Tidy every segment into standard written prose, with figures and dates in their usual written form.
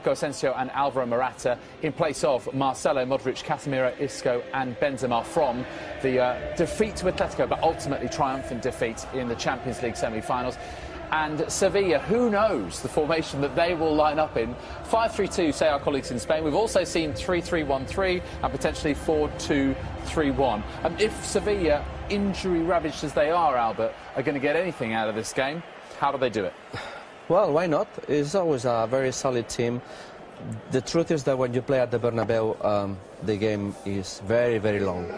Marco Asensio and Alvaro Morata in place of Marcelo, Modric, Casemiro, Isco and Benzema from the defeat to Atletico, but ultimately triumphant defeat in the Champions League semi-finals. And Sevilla, who knows the formation that they will line up in. 5-3-2, say our colleagues in Spain. We've also seen 3-3-1-3 and potentially 4-2-3-1. If Sevilla, injury-ravaged as they are, Albert, are going to get anything out of this game, how do they do it? Well, why not? It's always a very solid team. The truth is that when you play at the Bernabeu, the game is very, very long.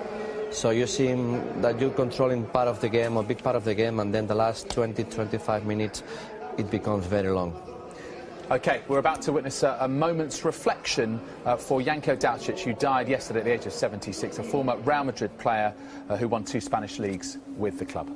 So you seem that you're controlling part of the game, or a big part of the game, and then the last 20-25 minutes, it becomes very long. OK, we're about to witness a moment's reflection for Janko Daučić, who died yesterday at the age of 76, a former Real Madrid player who won 2 Spanish leagues with the club.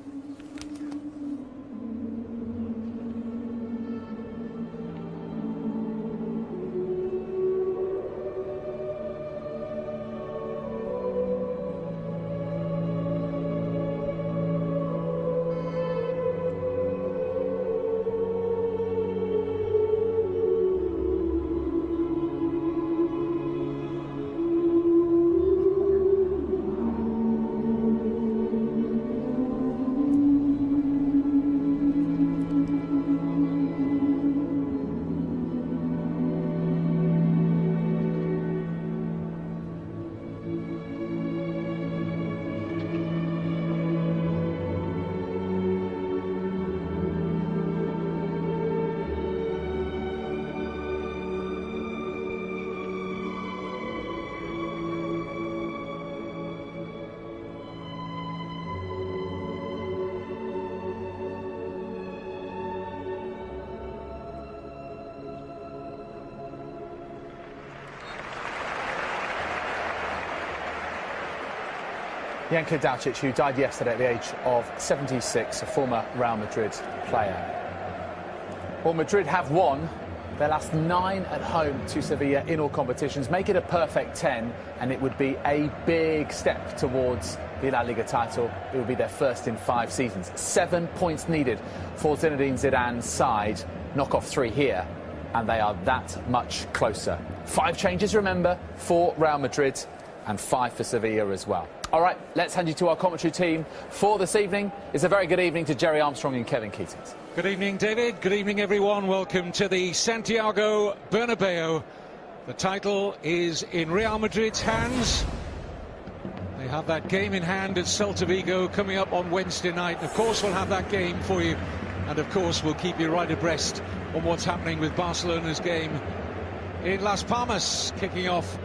Janko Daučić, who died yesterday at the age of 76, a former Real Madrid player. Well, Madrid have won their last 9 at home to Sevilla in all competitions, make it a perfect 10, and it would be a big step towards the Laliga title. It would be their first in 5 seasons. 7 points needed for Zinedine Zidane's side. Knock off 3 here, and they are that much closer. 5 changes, remember, for Real Madrid and 5 for Sevilla as well. All right, let's hand you to our commentary team for this evening. It's a very good evening to Jerry Armstrong and Kevin Keatings. Good evening, David. Good evening, everyone. Welcome to the Santiago Bernabeu. The title is in Real Madrid's hands. They have that game in hand at Celta Vigo coming up on Wednesday night. Of course, we'll have that game for you. And, of course, we'll keep you right abreast on what's happening with Barcelona's game in Las Palmas, kicking off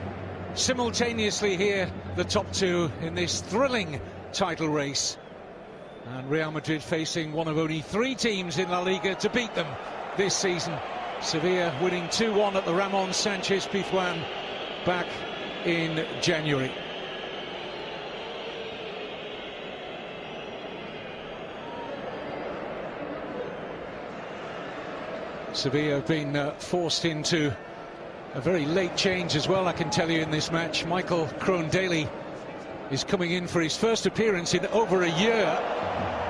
simultaneously here, the top 2 in this thrilling title race. And Real Madrid facing one of only 3 teams in La Liga to beat them this season. Sevilla winning 2-1 at the Ramon Sanchez Pizjuan back in January. Sevilla have been forced into a very late change as well, I can tell you, in this match. Michael Krohn-Daly is coming in for his first appearance in over a year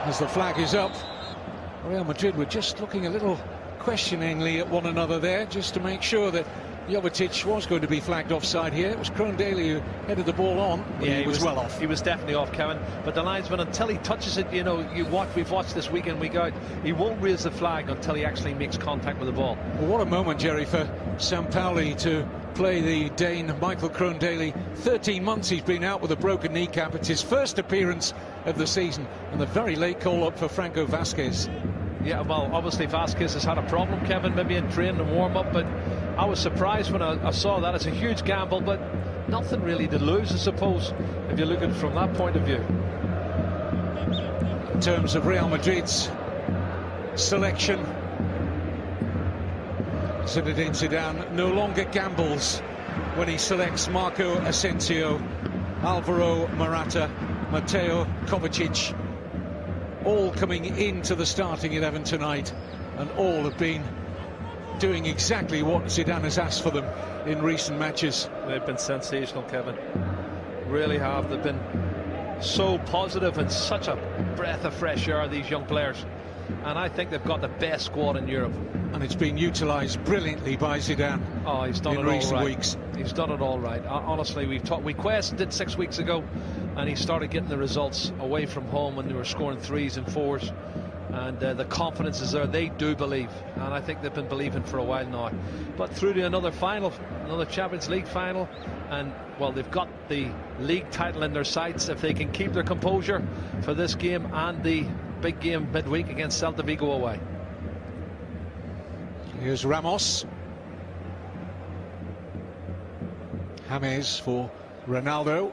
as the flag is up. Real Madrid were just looking a little questioningly at one another there, just to make sure that Jovetic was going to be flagged offside here. It was Krohn-Daly who headed the ball on, but yeah, he was well off. He was definitely off, Kevin. But the linesman, until he touches it, you know, we've watched this week in, week out, he won't raise the flag until he actually makes contact with the ball. Well, what a moment, Jerry, for Sampaoli to play the Dane Michael Krohn-Daly. 13 months he's been out with a broken kneecap. It's his first appearance of the season, and the very late call-up for Franco Vasquez. Yeah, well, obviously Vasquez has had a problem, Kevin, maybe in training and warm-up, but I was surprised when I saw that. It's a huge gamble, but nothing really to lose, I suppose, if you're looking from that point of view. In terms of Real Madrid's selection, Zinedine Zidane no longer gambles when he selects Marco Asensio, Alvaro Morata, Mateo Kovacic, all coming into the starting 11 tonight, and all have been doing exactly what Zidane has asked for them in recent matches. They've been sensational, Kevin. Really have. They've been so positive and such a breath of fresh air, these young players. and I think they've got the best squad in Europe. And it's been utilised brilliantly by Zidane. Oh, he's done in it all recent right. weeks. He's done it all right. Honestly, we questioned it 6 weeks ago, and he started getting the results away from home when they were scoring 3s and 4s. And the confidence is there. They do believe, and I think they've been believing for a while now. But through to another final, another Champions League final, and well, they've got the league title in their sights if they can keep their composure for this game and the big game midweek against Celta Vigo away. Here's Ramos. James for Ronaldo,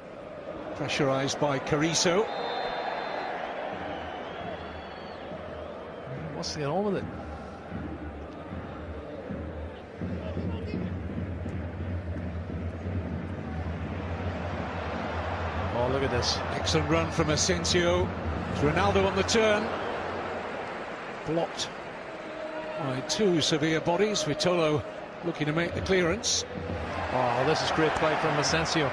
pressurised by Carrizo. What's going on with it? Oh, look at this. Excellent run from Asensio. It's Ronaldo on the turn. Blocked by 2 Sevilla bodies. Vitolo looking to make the clearance. Oh, this is great play from Asensio.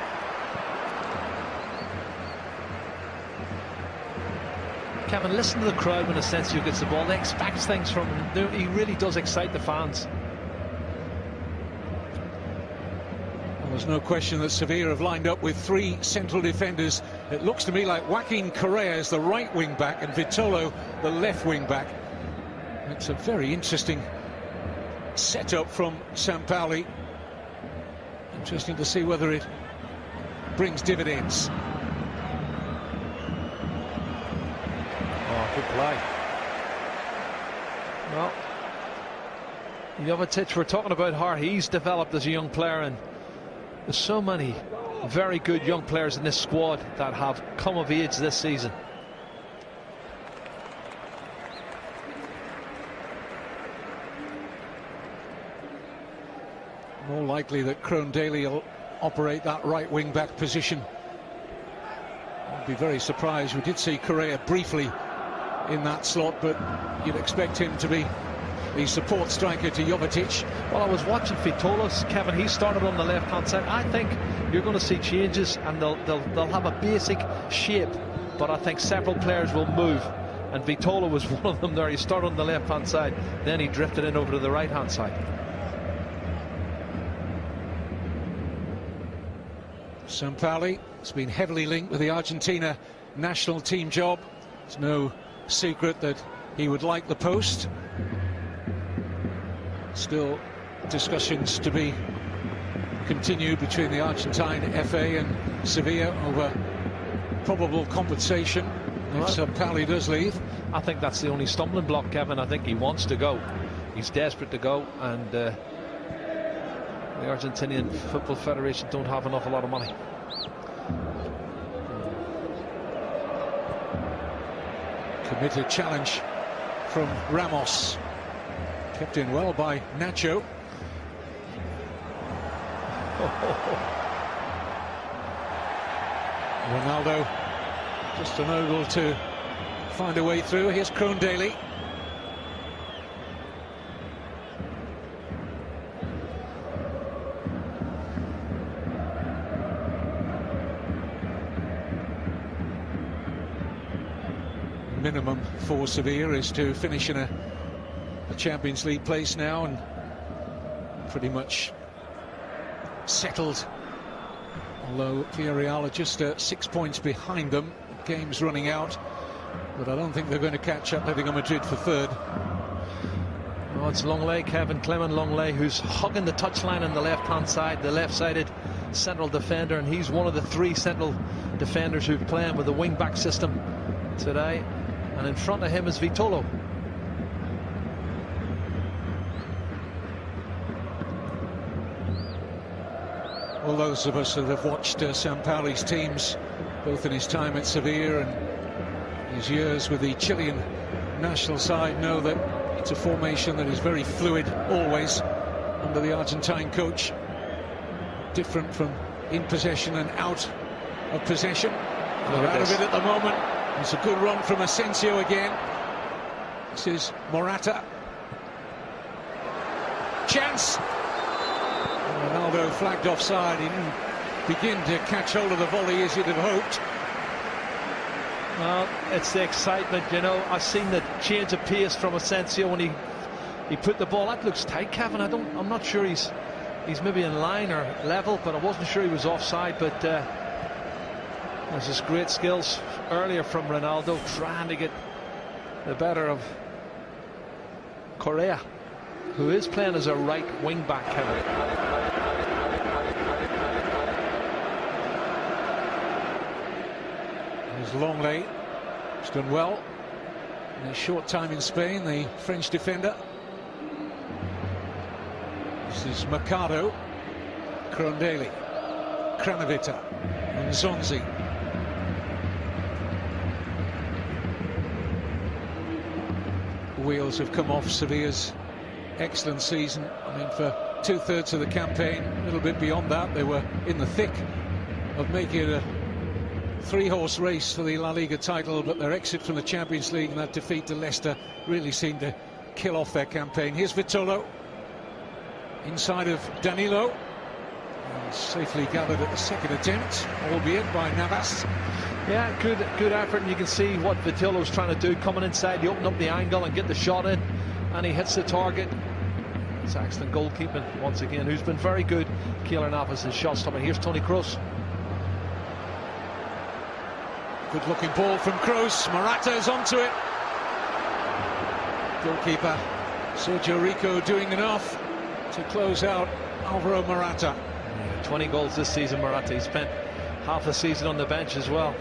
Kevin, listen to the crowd when Asensio gets the ball. They expect things from him. He really does excite the fans. Well, there's no question that Sevilla have lined up with 3 central defenders. It looks to me like Joaquin Correa is the right wing back and Vitolo the left wing back. It's a very interesting setup from Sampaoli. Interesting to see whether it brings dividends. Oh, good play. Well, Jovetic, we're talking about how he's developed as a young player, and there's so many very good young players in this squad that have come of age this season. More likely that Daly will operate that right wing back position. I'd be very surprised. We did see Correa briefly in that slot, but you'd expect him to be the support striker to Jovetic. Well, I was watching Vitolo's, Kevin. He started on the left-hand side. I think you're going to see changes, and they'll have a basic shape, but I think several players will move, and Vitolo was one of them there. He started on the left-hand side, then he drifted in over to the right-hand side. Sampaoli has been heavily linked with the Argentina national team job. It's no secret that he would like the post. Still discussions to be continued between the Argentine FA and Sevilla over probable compensation if Sampaoli does leave. I think that's the only stumbling block, Kevin. I think he wants to go. He's desperate to go, and the Argentinian Football Federation don't have a lot of money. Committed challenge from Ramos. Kept in well by Nacho. Ronaldo just unable to find a way through. Here's Daly. Minimum for Sevilla is to finish in a Champions League place now, and pretty much settled, although Villarreal are just 6 points behind them. Game's running out, but I don't think they're going to catch up. Atletico Madrid for 3rd. Oh, it's Longley, Kevin Clement Longley, who's hugging the touchline on the left-hand side, the left-sided central defender, and he's one of the 3 central defenders who've playing with the wing-back system today. And in front of him is Vitolo. All those of us that have watched Sampaoli's teams, both in his time at Sevilla and his years with the Chilean national side, know that it's a formation that is very fluid always under the Argentine coach. Different from in possession and out of possession. They're out of it at the moment. It's a good run from Asensio again. This is Morata. Chance. Ronaldo flagged offside. He didn't begin to catch hold of the volley as he'd have hoped. Well, it's the excitement, you know. I've seen the change of pace from Asensio when he put the ball. That looks tight, Kevin. I'm not sure he's maybe in line or level, but I wasn't sure he was offside. But there's just great skills earlier from Ronaldo, trying to get the better of Correa, who is playing as a right wing back, Kevin. Longley has done well in his short time in Spain, the French defender. This is Mercado, Crondeli, Kranovita, and Zonzi. The wheels have come off Sevilla's excellent season. I mean, for 2/3 of the campaign, a little bit beyond that, they were in the thick of making it a three-horse race for the Laliga title, but their exit from the Champions League and that defeat to Leicester really seemed to kill off their campaign. Here's Vitolo inside of Danilo, and safely gathered at the second attempt, albeit by Navas. Yeah, good effort, and you can see what Vitolo's trying to do, coming inside, you open up the angle and get the shot in, and he hits the target. It's excellent goalkeeping once again, who's been very good. Keylor Navas' shot stopping. Here's Toni Kroos. Good looking ball from Kroos. Morata is onto it. Goalkeeper Sergio Rico doing enough to close out Alvaro Morata. 20 goals this season, Morata. He spent half the season on the bench as well.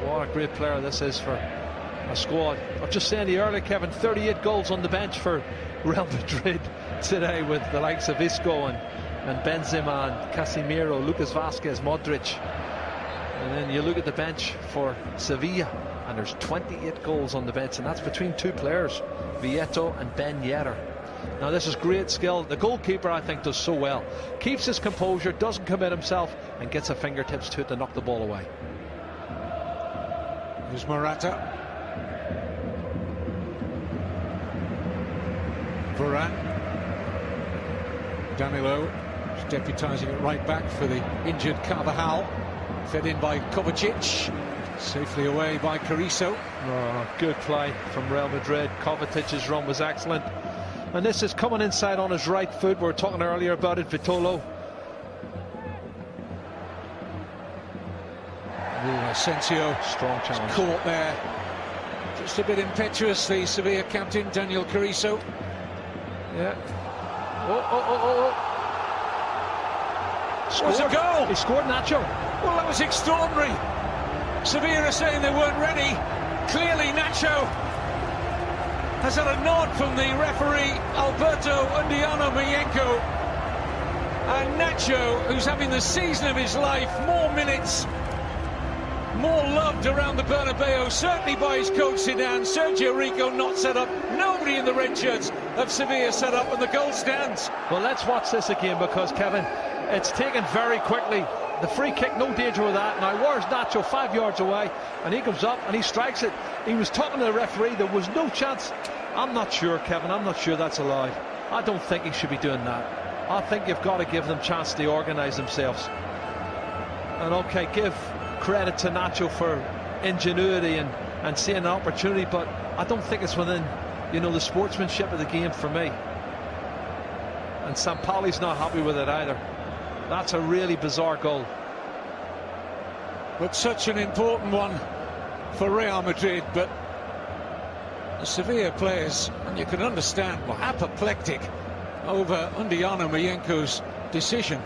What a great player this is for a squad. I was just saying to you earlier, Kevin, 38 goals on the bench for Real Madrid today, with the likes of Isco and Benzema and Casemiro, Lucas Vazquez, Modric. And then you look at the bench for Sevilla, and there's 28 goals on the bench, and that's between two players, Vieto and Ben Yedder. Now this is great skill. The goalkeeper, I think, does so well. Keeps his composure, doesn't commit himself, and gets a fingertips to it to knock the ball away. Here's Morata. Varane. Danilo is deputising at right back for the injured Carvajal. Fed in by Kovacic, safely away by Carrizo. Oh, good play from Real Madrid. Kovacic's run was excellent, and this is coming inside on his right foot. We were talking earlier about it. Vitolo. Asensio, strong challenge, caught there. Just a bit impetuous, the Sevilla captain Daniel Carrizo. Yeah. Oh. Was a goal. He scored, Nacho. Well, that was extraordinary. Sevilla are saying they weren't ready. Clearly Nacho has had a nod from the referee Alberto Undiano Mayenko, and Nacho, who's having the season of his life, more minutes, more loved around the Bernabeu, certainly by his coach Zidane. Sergio Rico not set up, nobody in the red shirts of Sevilla set up, and the goal stands. Well, let's watch this again, because Kevin, it's taken very quickly. The free kick, no danger with that. Now where's Nacho? 5 yards away, and he comes up and he strikes it. He was talking to the referee, there was no chance. I'm not sure, Kevin, I'm not sure that's allowed. I don't think he should be doing that. I think you've got to give them a chance to organise themselves. And okay, give credit to Nacho for ingenuity and seeing an opportunity, but I don't think it's within, you know, the sportsmanship of the game for me. And Sampaoli's not happy with it either. That's a really bizarre goal. But such an important one for Real Madrid. But the Sevilla players, and you can understand, were apoplectic over Undiano Mayenko's decision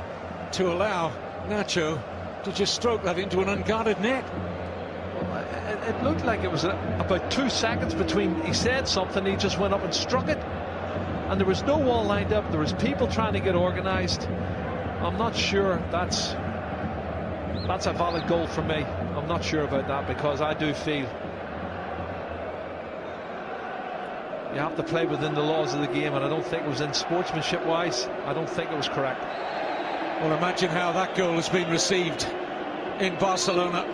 to allow Nacho to just stroke that into an unguarded net. Well, it looked like it was about 2 seconds between he said something, he just went up and struck it. And there was no wall lined up, there was people trying to get organised. I'm not sure that's a valid goal for me. I'm not sure about that, because I do feel you have to play within the laws of the game, and I don't think it was in sportsmanship wise. I don't think it was correct. Well, imagine how that goal has been received in Barcelona.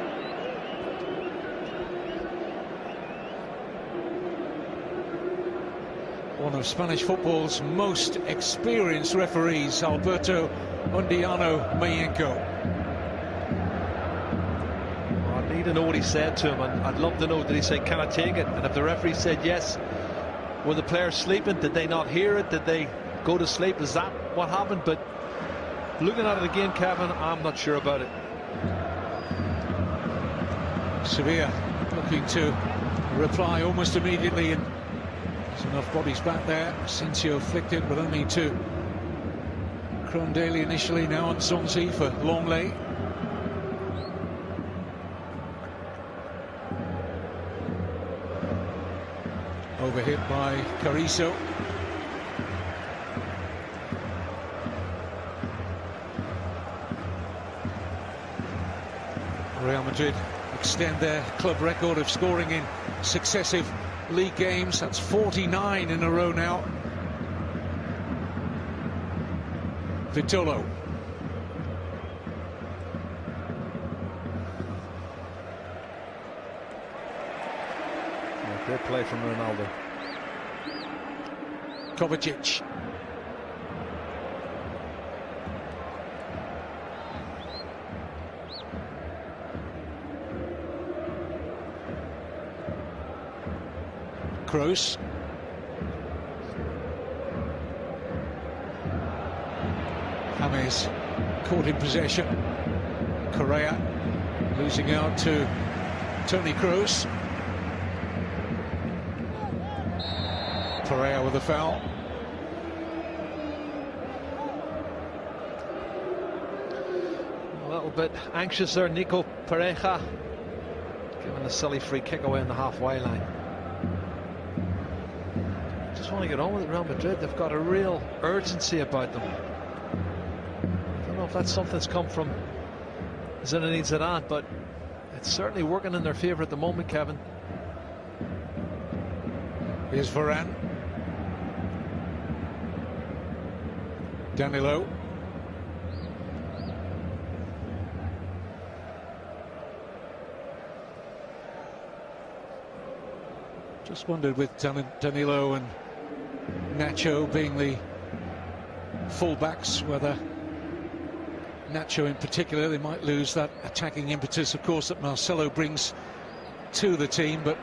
One of Spanish football's most experienced referees, Alberto Undiano Mayenko. Well, need to know what he said to him, and I'd love to know, did he say, can I take it? And if the referee said yes, were the players sleeping? Did they not hear it? Did they go to sleep? Is that what happened? But looking at it again, Kevin, I'm not sure about it. Sevilla looking to reply almost immediately, and there's enough bodies back there. Asensio flicked it, but only to Daly initially, now on Sonsi for Longley. Overhit by Carrizo. Real Madrid extend their club record of scoring in successive league games. That's 49 in a row now. Vitolo. Great play from Ronaldo. Kovacic. Kroos. James caught in possession. Correa losing out to Toni Kroos. Correa with a foul. A little bit anxious there, Nico Pareja, giving a silly free kick away on the halfway line. Just want to get on with it, Real Madrid. They've got a real urgency about them. I don't know if that's something that's come from Zinedine Zidane, but it's certainly working in their favour at the moment, Kevin. Here's Varane. Danilo. Just wondered with Danilo and Nacho being the fullbacks, whether Nacho in particular, they might lose that attacking impetus, of course, that Marcelo brings to the team, but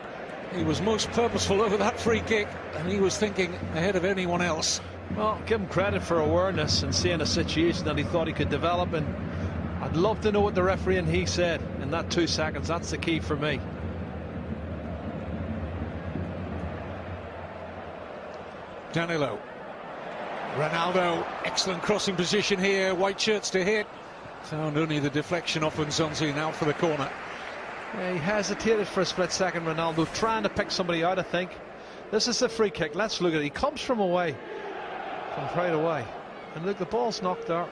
he was most purposeful over that free kick, and he was thinking ahead of anyone else. Well, give him credit for awareness and seeing a situation that he thought he could develop, and I'd love to know what the referee and he said in that 2 seconds. That's the key for me. Danilo. Ronaldo, excellent crossing position here. White shirts to hit. Found only the deflection off Nzonzi, now for the corner. Yeah, he hesitated for a split second, Ronaldo, trying to pick somebody out, I think. This is the free kick. Let's look at it. He comes from right away. And look, the ball's knocked out.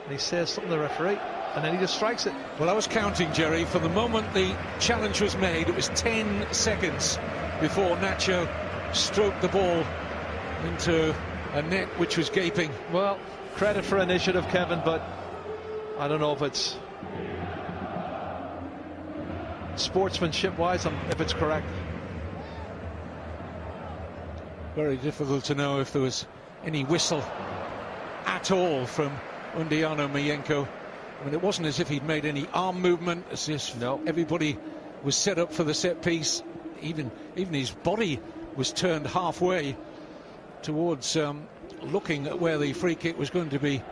And he says something to the referee, and then he just strikes it. Well, I was counting, Jerry. From the moment the challenge was made, it was 10 seconds before Nacho stroked the ball into a net which was gaping. Well, credit for initiative, Kevin, but I don't know if it's sportsmanship-wise, if it's correct. Very difficult to know if there was any whistle at all from Undiano Mayenko. I mean, it wasn't as if he'd made any arm movement, as if everybody was set up for the set piece. Even his body was turned halfway towards looking at where the free kick was going to be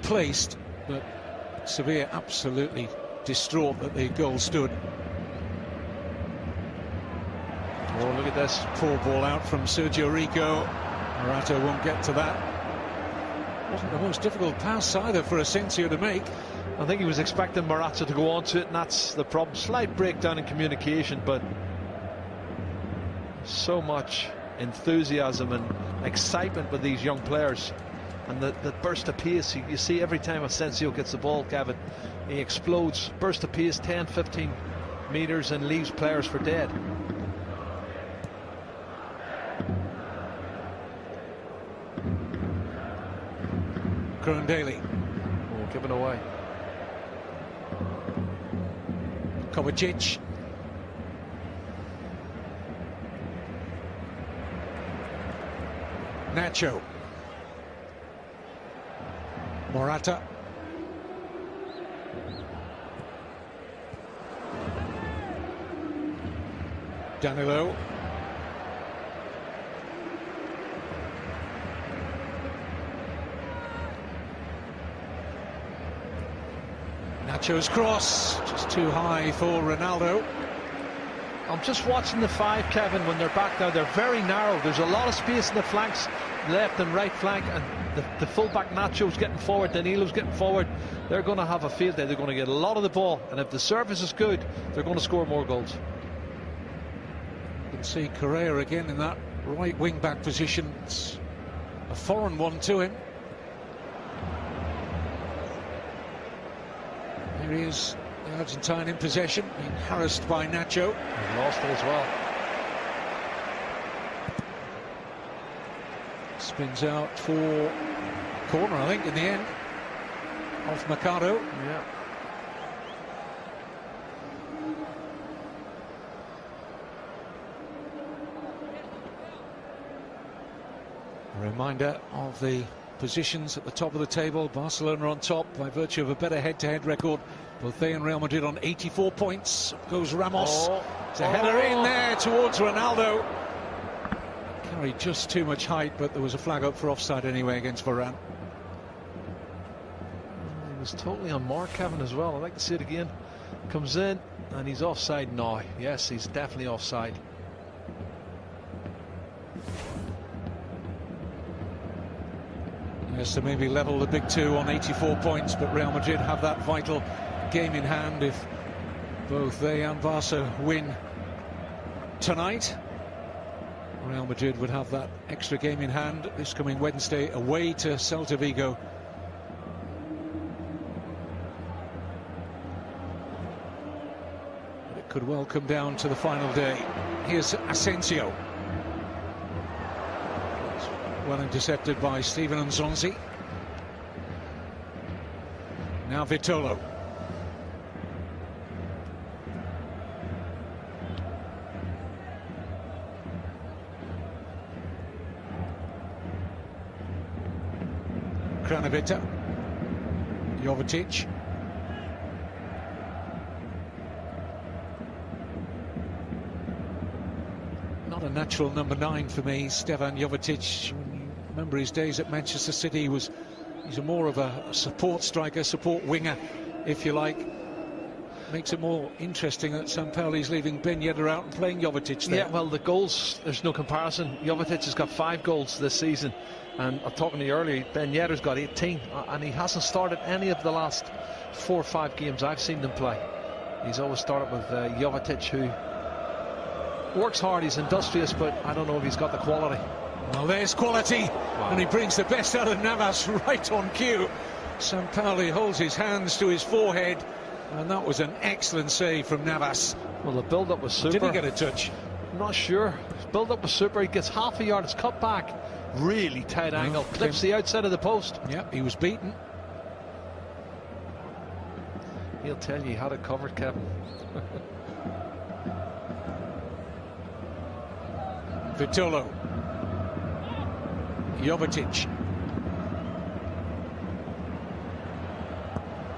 placed, but Sevilla absolutely distraught that the goal stood. Oh, look at this. Poor ball out from Sergio Rico. Morata won't get to that. Wasn't the most difficult pass either for Asensio to make. I think he was expecting Morata to go on to it, and that's the problem. Slight breakdown in communication, but so much enthusiasm and excitement with these young players, and the burst of pace you see every time Asensio gets the ball, Kevin. He explodes, burst of pace, 10-15 meters, and leaves players for dead. Daly. Oh, given away. Kovacic. Nacho. Morata. Danilo. Nacho's cross, just too high for Ronaldo. I'm just watching the five, Kevin, when they're back now. They're very narrow. There's a lot of space in the flanks, left and right flank, and the fullback Nacho's getting forward, Danilo's getting forward. They're going to have a field day. They're going to get a lot of the ball, and if the service is good, they're going to score more goals. You can see Correa again in that right wing-back position. It's a foreign one to him. Here he is, the Argentine in possession, being harassed by Nacho. He's lost it as well. Spins out for corner, I think, in the end. Off Mercado. Yeah. A reminder of the positions at the top of the table. Barcelona on top by virtue of a better head-to-head record. Both they and Real Madrid on 84 points. Up goes Ramos. It's a header in there towards Ronaldo. Carried just too much height, but there was a flag up for offside anyway against Varane. He was totally on mark, Kevin, as well. I'd like to see it again. Comes in and he's offside now. Yes, he's definitely offside. Yes, to maybe level the big two on 84 points, but Real Madrid have that vital game in hand if both they and Barca win tonight. Real Madrid would have that extra game in hand this coming Wednesday away to Celta Vigo. But it could well come down to the final day. Here's Asensio. Well intercepted by Steven Nzonzi. Now Vitolo. Kranovita. Jovetic. Not a natural number 9 for me, Stefan Jovetic. Remember his days at Manchester City, he's a more of a support striker, support winger, if you like. Makes it more interesting that Sampaoli's leaving Ben Yedder out and playing Jovetic there. Yeah, well, the goals, there's no comparison. Jovetic has got 5 goals this season, and I'm talking to you earlier, Ben Yedder's got 18, and he hasn't started any of the last 4 or 5 games I've seen them play. He's always started with Jovetic, who works hard, he's industrious, but I don't know if he's got the quality. Well, there's quality, wow. And he brings the best out of Navas right on cue. Sampaoli holds his hands to his forehead, and that was an excellent save from Navas. Well, the build-up was super. Did he get a touch? I'm not sure. His build-up was super. He gets half a yard, it's cut back. Really tight angle, clips the outside of the post. Yep, he was beaten. He'll tell you how to cover it, Kevin. Vitolo. Jovetic.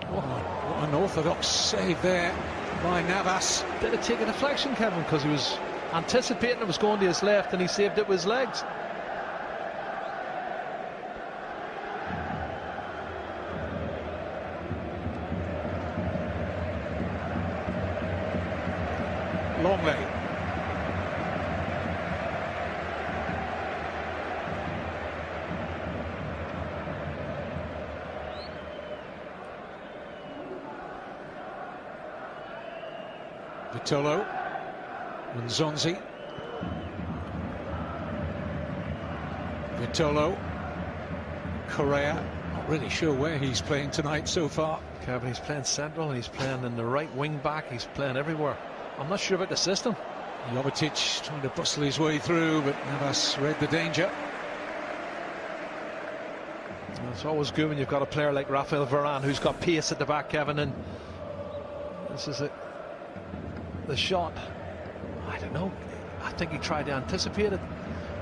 What an unorthodox save there by Navas. Did it take a deflection, Kevin, because he was anticipating it was going to his left and he saved it with his legs. Longley. Vitolo. Nzonzi. Vitolo. Correa. Not really sure where he's playing tonight so far. Kevin, he's playing central, he's playing in the right wing back, he's playing everywhere. I'm not sure about the system. Jovetic trying to bustle his way through, but Navas read the danger. It's always good when you've got a player like Rafael Varane who's got pace at the back, Kevin, and this is it. The shot, I don't know, I think he tried to anticipate it.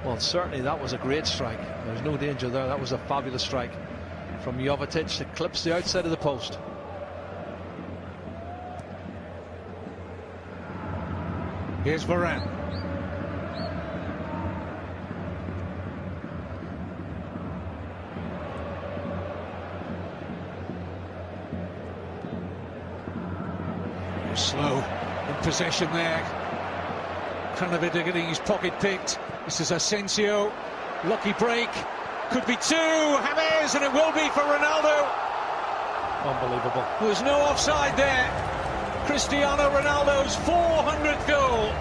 Well, certainly that was a great strike. There's no danger there. That was a fabulous strike from Jovetic that clips the outside of the post. Here's Varane. slow in possession there. Kranevitter getting his pocket picked. This is Asensio. Lucky break. Could be two. James, and it will be for Ronaldo. Unbelievable. There's no offside there. Cristiano Ronaldo's 400th goal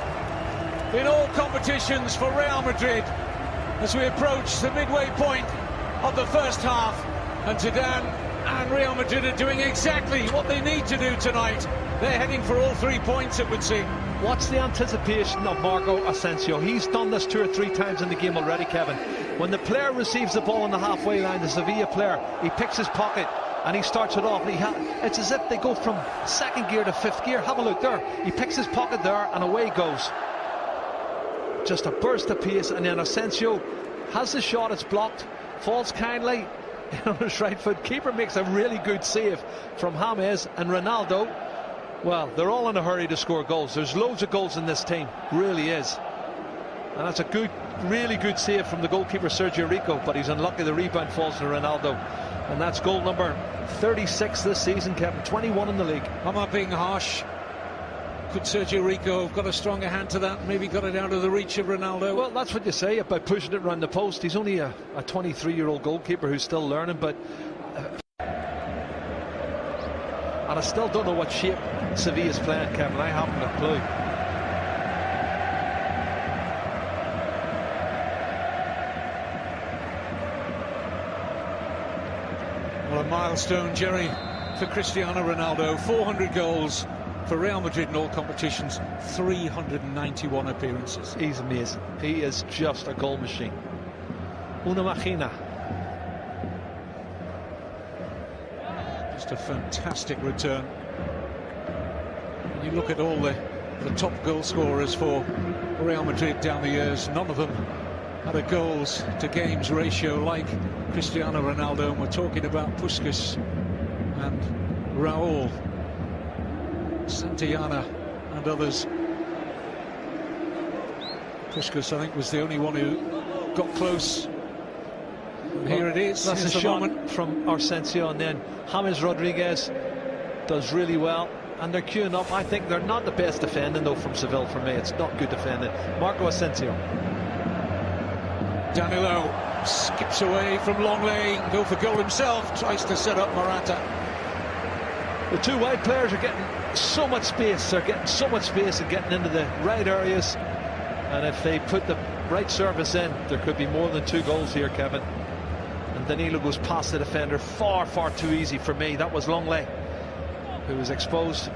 in all competitions for Real Madrid as we approach the midway point of the first half. And Zidane and Real Madrid are doing exactly what they need to do tonight. They're heading for all 3 points, it would seem. What's the anticipation of Marco Asensio? He's done this 2 or 3 times in the game already, Kevin. When the player receives the ball on the halfway line, the Sevilla player, he picks his pocket and he starts it off. And it's as if they go from 2nd gear to 5th gear. Have a look there. He picks his pocket there and away he goes. Just a burst of pace, and then Asensio has the shot, it's blocked, falls kindly on his right foot. Keeper makes a really good save from James, and Ronaldo, well, they're all in a hurry to score goals. There's loads of goals in this team, really is. And that's a good, really good save from the goalkeeper Sergio Rico, but he's unlucky. The rebound falls to Ronaldo, and that's goal number 36 this season, Kevin. 21 in the league. I'm not being harsh. Could Sergio Rico have got a stronger hand to that? Maybe got it out of the reach of Ronaldo? Well, that's what you say about pushing it around the post. He's only a 23-year-old goalkeeper who's still learning, but and I still don't know what shape Sevilla's playing, Kevin. I haven't a clue. Well, a milestone, Jerry, for Cristiano Ronaldo. 400 goals for Real Madrid in all competitions, 391 appearances. He's amazing. He is just a goal machine. Una máquina. Just a fantastic return. When you look at all the top goal scorers for Real Madrid down the years, none of them had a goals to games ratio like Cristiano Ronaldo. And we're talking about Puskas and Raúl, Santillana and others. Puskas, I think, was the only one who got close. And here it is. That's a shot from Asensio, and then James Rodriguez does really well, and they're queuing up. I think they're not the best defending though from Seville. For me, it's not good defending. Marco Asensio. Danilo skips away from Longley, go for goal himself, tries to set up Morata. The two wide players are getting so much space. They're getting so much space and getting into the right areas. And if they put the right service in, there could be more than 2 goals here, Kevin. And Danilo goes past the defender. Far, far too easy for me. That was Longley who was exposed.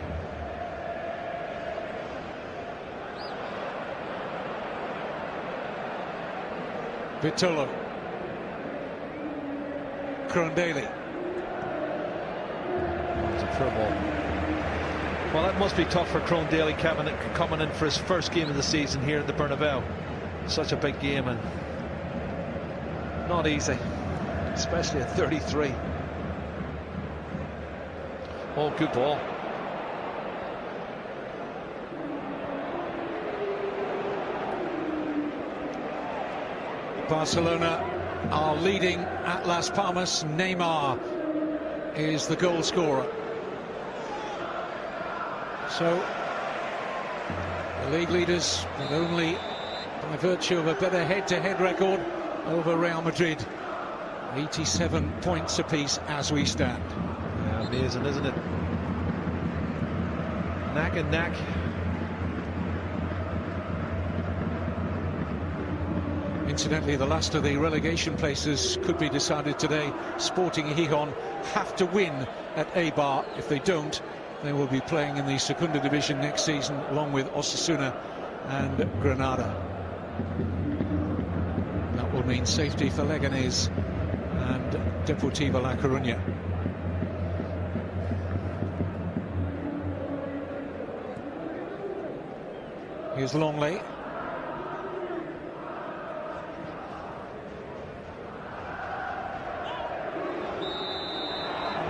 Vitolo. Krondeli. It's a fair ball. Well, that must be tough for Krondeli, Kevin, coming in for his first game of the season here at the Bernabeu. Such a big game, and not easy, especially at 33. Oh, good ball. Barcelona are leading at Las Palmas. Neymar is the goal scorer. So the league leaders, but only by virtue of a better head-to-head record over Real Madrid. 87 points apiece as we stand. Yeah, amazing, isn't it? Neck and neck. Incidentally, the last of the relegation places could be decided today. Sporting Gijón have to win at Eibar. If they don't, they will be playing in the Segunda Division next season, along with Osasuna and Granada. That will mean safety for Leganés and Deportivo La Coruña. Here's Longley.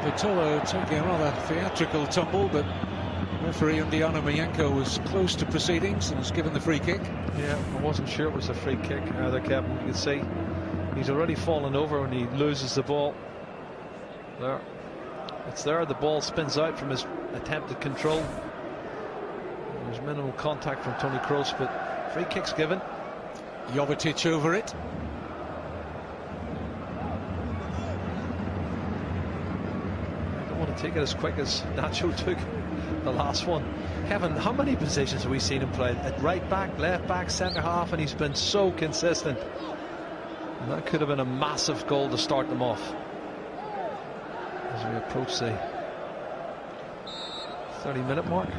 Vitolo taking a rather theatrical tumble, but referee Undiano Mayenko was close to proceedings and has given the free kick. Yeah, I wasn't sure it was a free kick either, Kevin. You can see he's already fallen over when he loses the ball. There. It's there. The ball spins out from his attempted control. minimal contact from Toni Kroos, but free kick's given. Jovetic over it. I don't want to take it as quick as Nacho took the last one. Kevin, how many positions have we seen him play? At right back, left back, centre half, and he's been so consistent. And that could have been a massive goal to start them off. As we approach the 30-minute mark.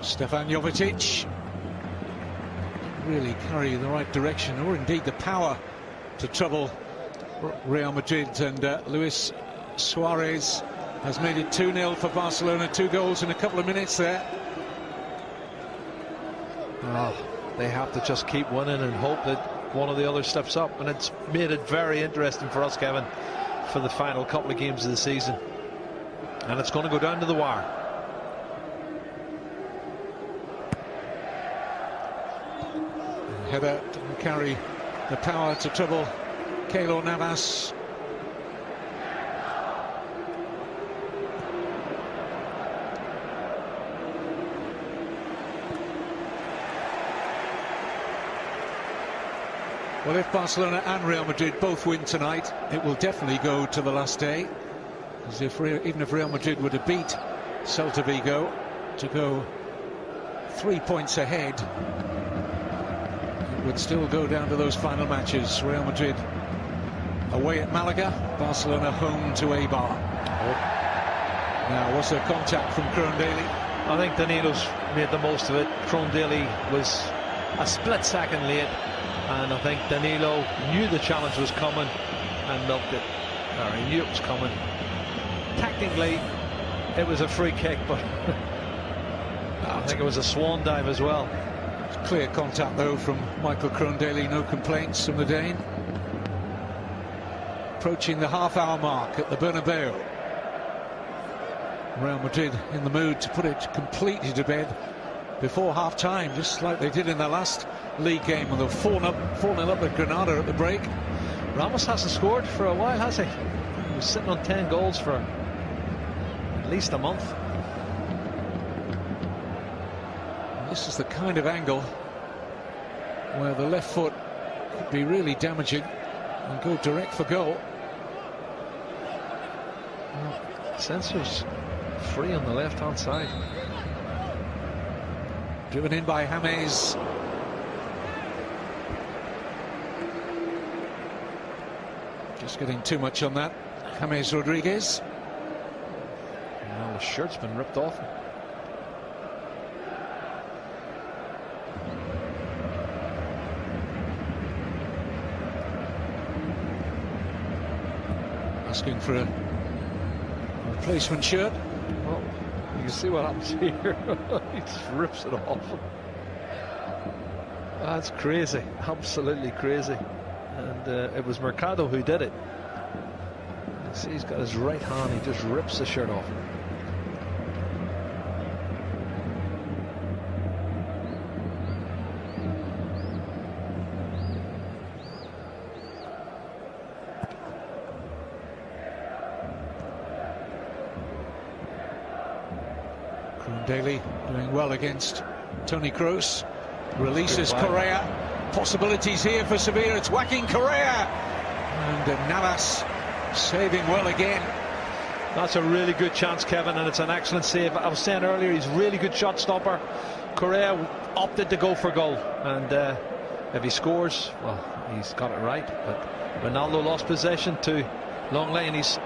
Stefan Jovetic really carry in the right direction, or indeed the power to trouble Real Madrid. And Luis Suarez has made it 2-0 for Barcelona. 2 goals in a couple of minutes there. Oh, they have to just keep winning and hope that one of the others steps up, and it's made it very interesting for us, Kevin, for the final couple of games of the season. And it's going to go down to the wire. Header didn't carry the power to trouble Keylor Navas. Well, if Barcelona and Real Madrid both win tonight, it will definitely go to the last day. As if even if Real Madrid were to beat Celta Vigo to go 3 points ahead, it would still go down to those final matches. Real Madrid away at Malaga, Barcelona home to Eibar. Now, was there contact from Kroon-Daly? I think Danilo's made the most of it. Kroon-Daly was a split second late, and I think Danilo knew the challenge was coming and milked it. Or he knew it was coming. Technically, it was a free kick, but I think it was a swan dive as well. Clear contact, though, from Michael Kroon-Daly. No complaints from the Dane. Approaching the half-hour mark at the Bernabeu. Real Madrid in the mood to put it completely to bed before half-time, just like they did in their last league game when they were 4-0 up at Granada at the break. Ramos hasn't scored for a while, has he? He was sitting on 10 goals for at least a month. This is the kind of angle where the left foot could be really damaging and go direct for goal. Well, Sensor's free on the left-hand side. Driven in by James. Just getting too much on that. James Rodriguez. Well, the shirt's been ripped off. Asking for a replacement shirt. Well, you can see what happens here. He just rips it off. That's crazy, absolutely crazy. And it was Mercado who did it. You see, he's got his right hand, he just rips the shirt off. Kroon-Daly doing well against Toni Kroos. Releases Correa. Possibilities here for Sevilla. It's whacking Correa. And Navas saving well again. That's a really good chance, Kevin, and it's an excellent save. I was saying earlier, he's a really good shot stopper. Correa opted to go for goal. And if he scores, well, he's got it right. But Ronaldo lost possession to Longley, and he's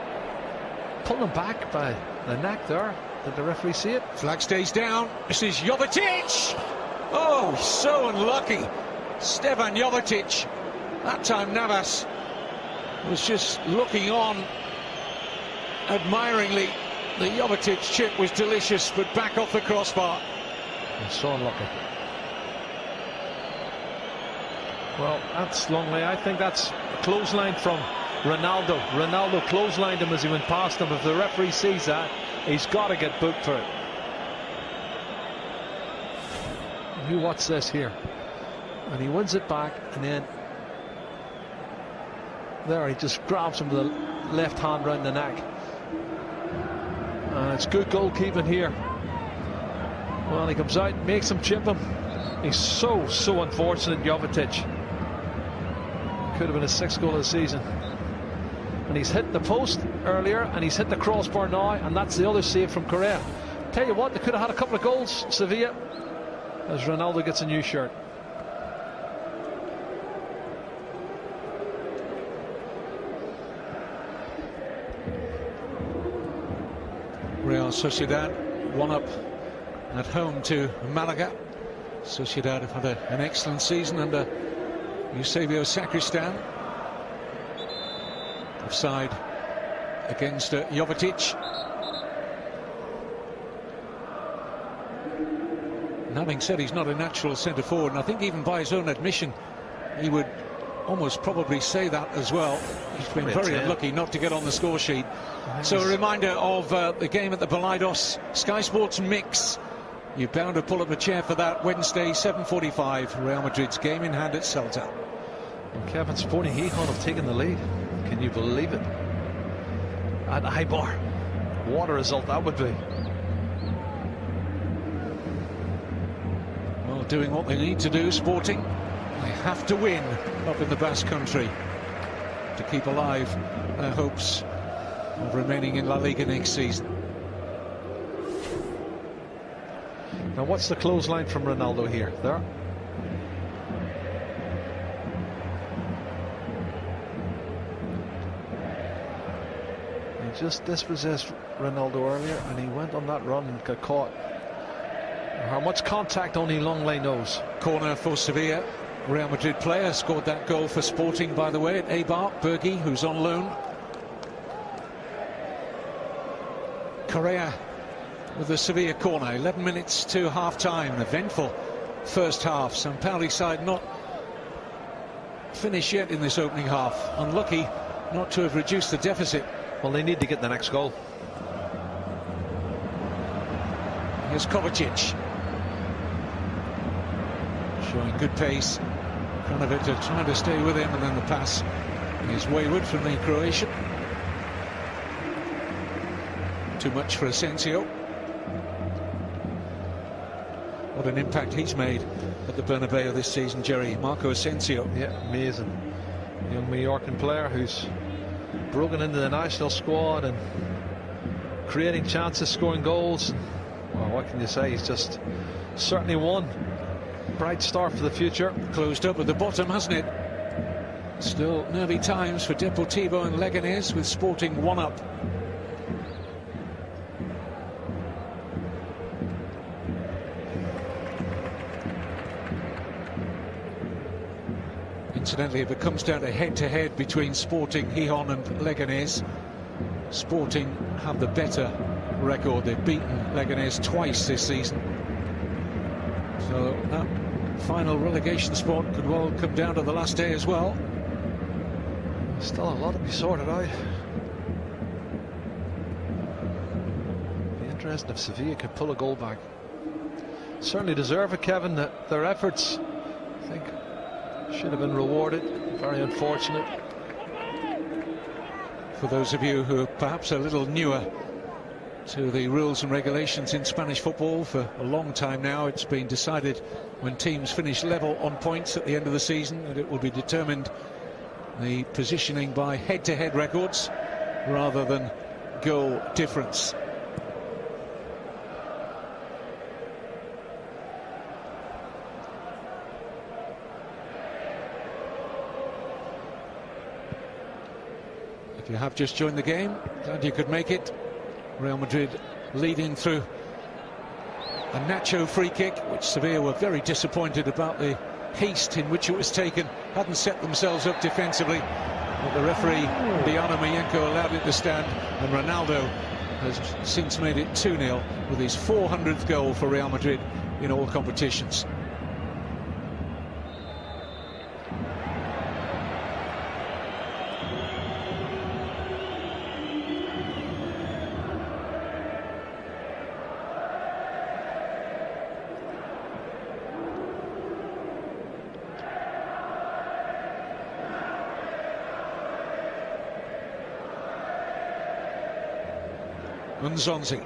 pulling him back by the neck there. Did the referee see it? Flag stays down. This is Jovetic. Oh, so unlucky. Stefan Jovetic. That time Navas was just looking on admiringly. The Jovetic chip was delicious, but back off the crossbar. He's so unlucky. Well, that's Longley. I think that's a clothesline from Ronaldo. Ronaldo clotheslined him as he went past him. If the referee sees that, he's got to get booked for it. You watch this here. And he wins it back, and then there he just grabs him with the left hand round the neck. It's good goalkeeping here. Well, he comes out, makes him chip him. He's so unfortunate, Jovetic. Could have been his 6th goal of the season. And he's hit the post earlier, and he's hit the crossbar now, and that's the other save from Correa. Tell you what, they could have had a couple of goals, Sevilla, as Ronaldo gets a new shirt. Real Sociedad 1-up at home to Malaga. Sociedad have had an excellent season under Eusebio Sacristan. Offside against Jovetic. And having said he's not a natural centre forward, and I think even by his own admission he would almost probably say that as well. He's been very unlucky not to get on the score sheet. So a reminder of the game at the Balaidos Sky Sports Mix. You're bound to pull up a chair for that. Wednesday, 7:45, Real Madrid's game in hand at Celta. Well, Kevin, Sporting Gijón have taken the lead. Can you believe it? At Eibar. What a result that would be. Well, doing what they need to do, Sporting. They have to win up in the Basque Country to keep alive their hopes of remaining in La Liga next season. Now, what's the clothesline from Ronaldo here? There. He just dispossessed Ronaldo earlier, and he went on that run and got caught. How much contact only Longley knows. Corner for Sevilla. Real Madrid player scored that goal for Sporting, by the way, at Eibar. Bergi, who's on loan. Correa with the Sevilla corner. 11 minutes to half-time. Eventful first half. Sampaoli's side not finished yet in this opening half. Unlucky not to have reduced the deficit. Well, they need to get the next goal. Here's Kovacic. Showing good pace. Kronovic trying to stay with him, and then the pass is wayward from the Croatian. Too much for Asensio. What an impact he's made at the Bernabeu this season, Jerry. Marco Asensio. Yeah, amazing. Young Mallorcan player who's broken into the national squad and creating chances, scoring goals. Well, what can you say? He's just certainly one bright star for the future. Closed up at the bottom, hasn't it? Still nervy times for Deportivo and Leganés, with Sporting 1-up. Incidentally, if it comes down to head-to-head between Sporting Gijón and Leganés, Sporting have the better record. They've beaten Leganés twice this season. So that final relegation spot could well come down to the last day as well. Still a lot to be sorted out. Be interesting if Sevilla could pull a goal back. Certainly deserve it, Kevin. Their efforts, I think, should have been rewarded. Very unfortunate. For those of you who are perhaps a little newer to the rules and regulations in Spanish football, for a long time now it's been decided when teams finish level on points at the end of the season that it will be determined the positioning by head-to-head records rather than goal difference. If you have just joined the game, glad you could make it. Real Madrid leading through a Nacho free kick, which Sevilla were very disappointed about the haste in which it was taken. Hadn't set themselves up defensively, but the referee Diana Mayenko allowed it to stand, and Ronaldo has since made it 2-0 with his 400th goal for Real Madrid in all competitions. Nzonzi.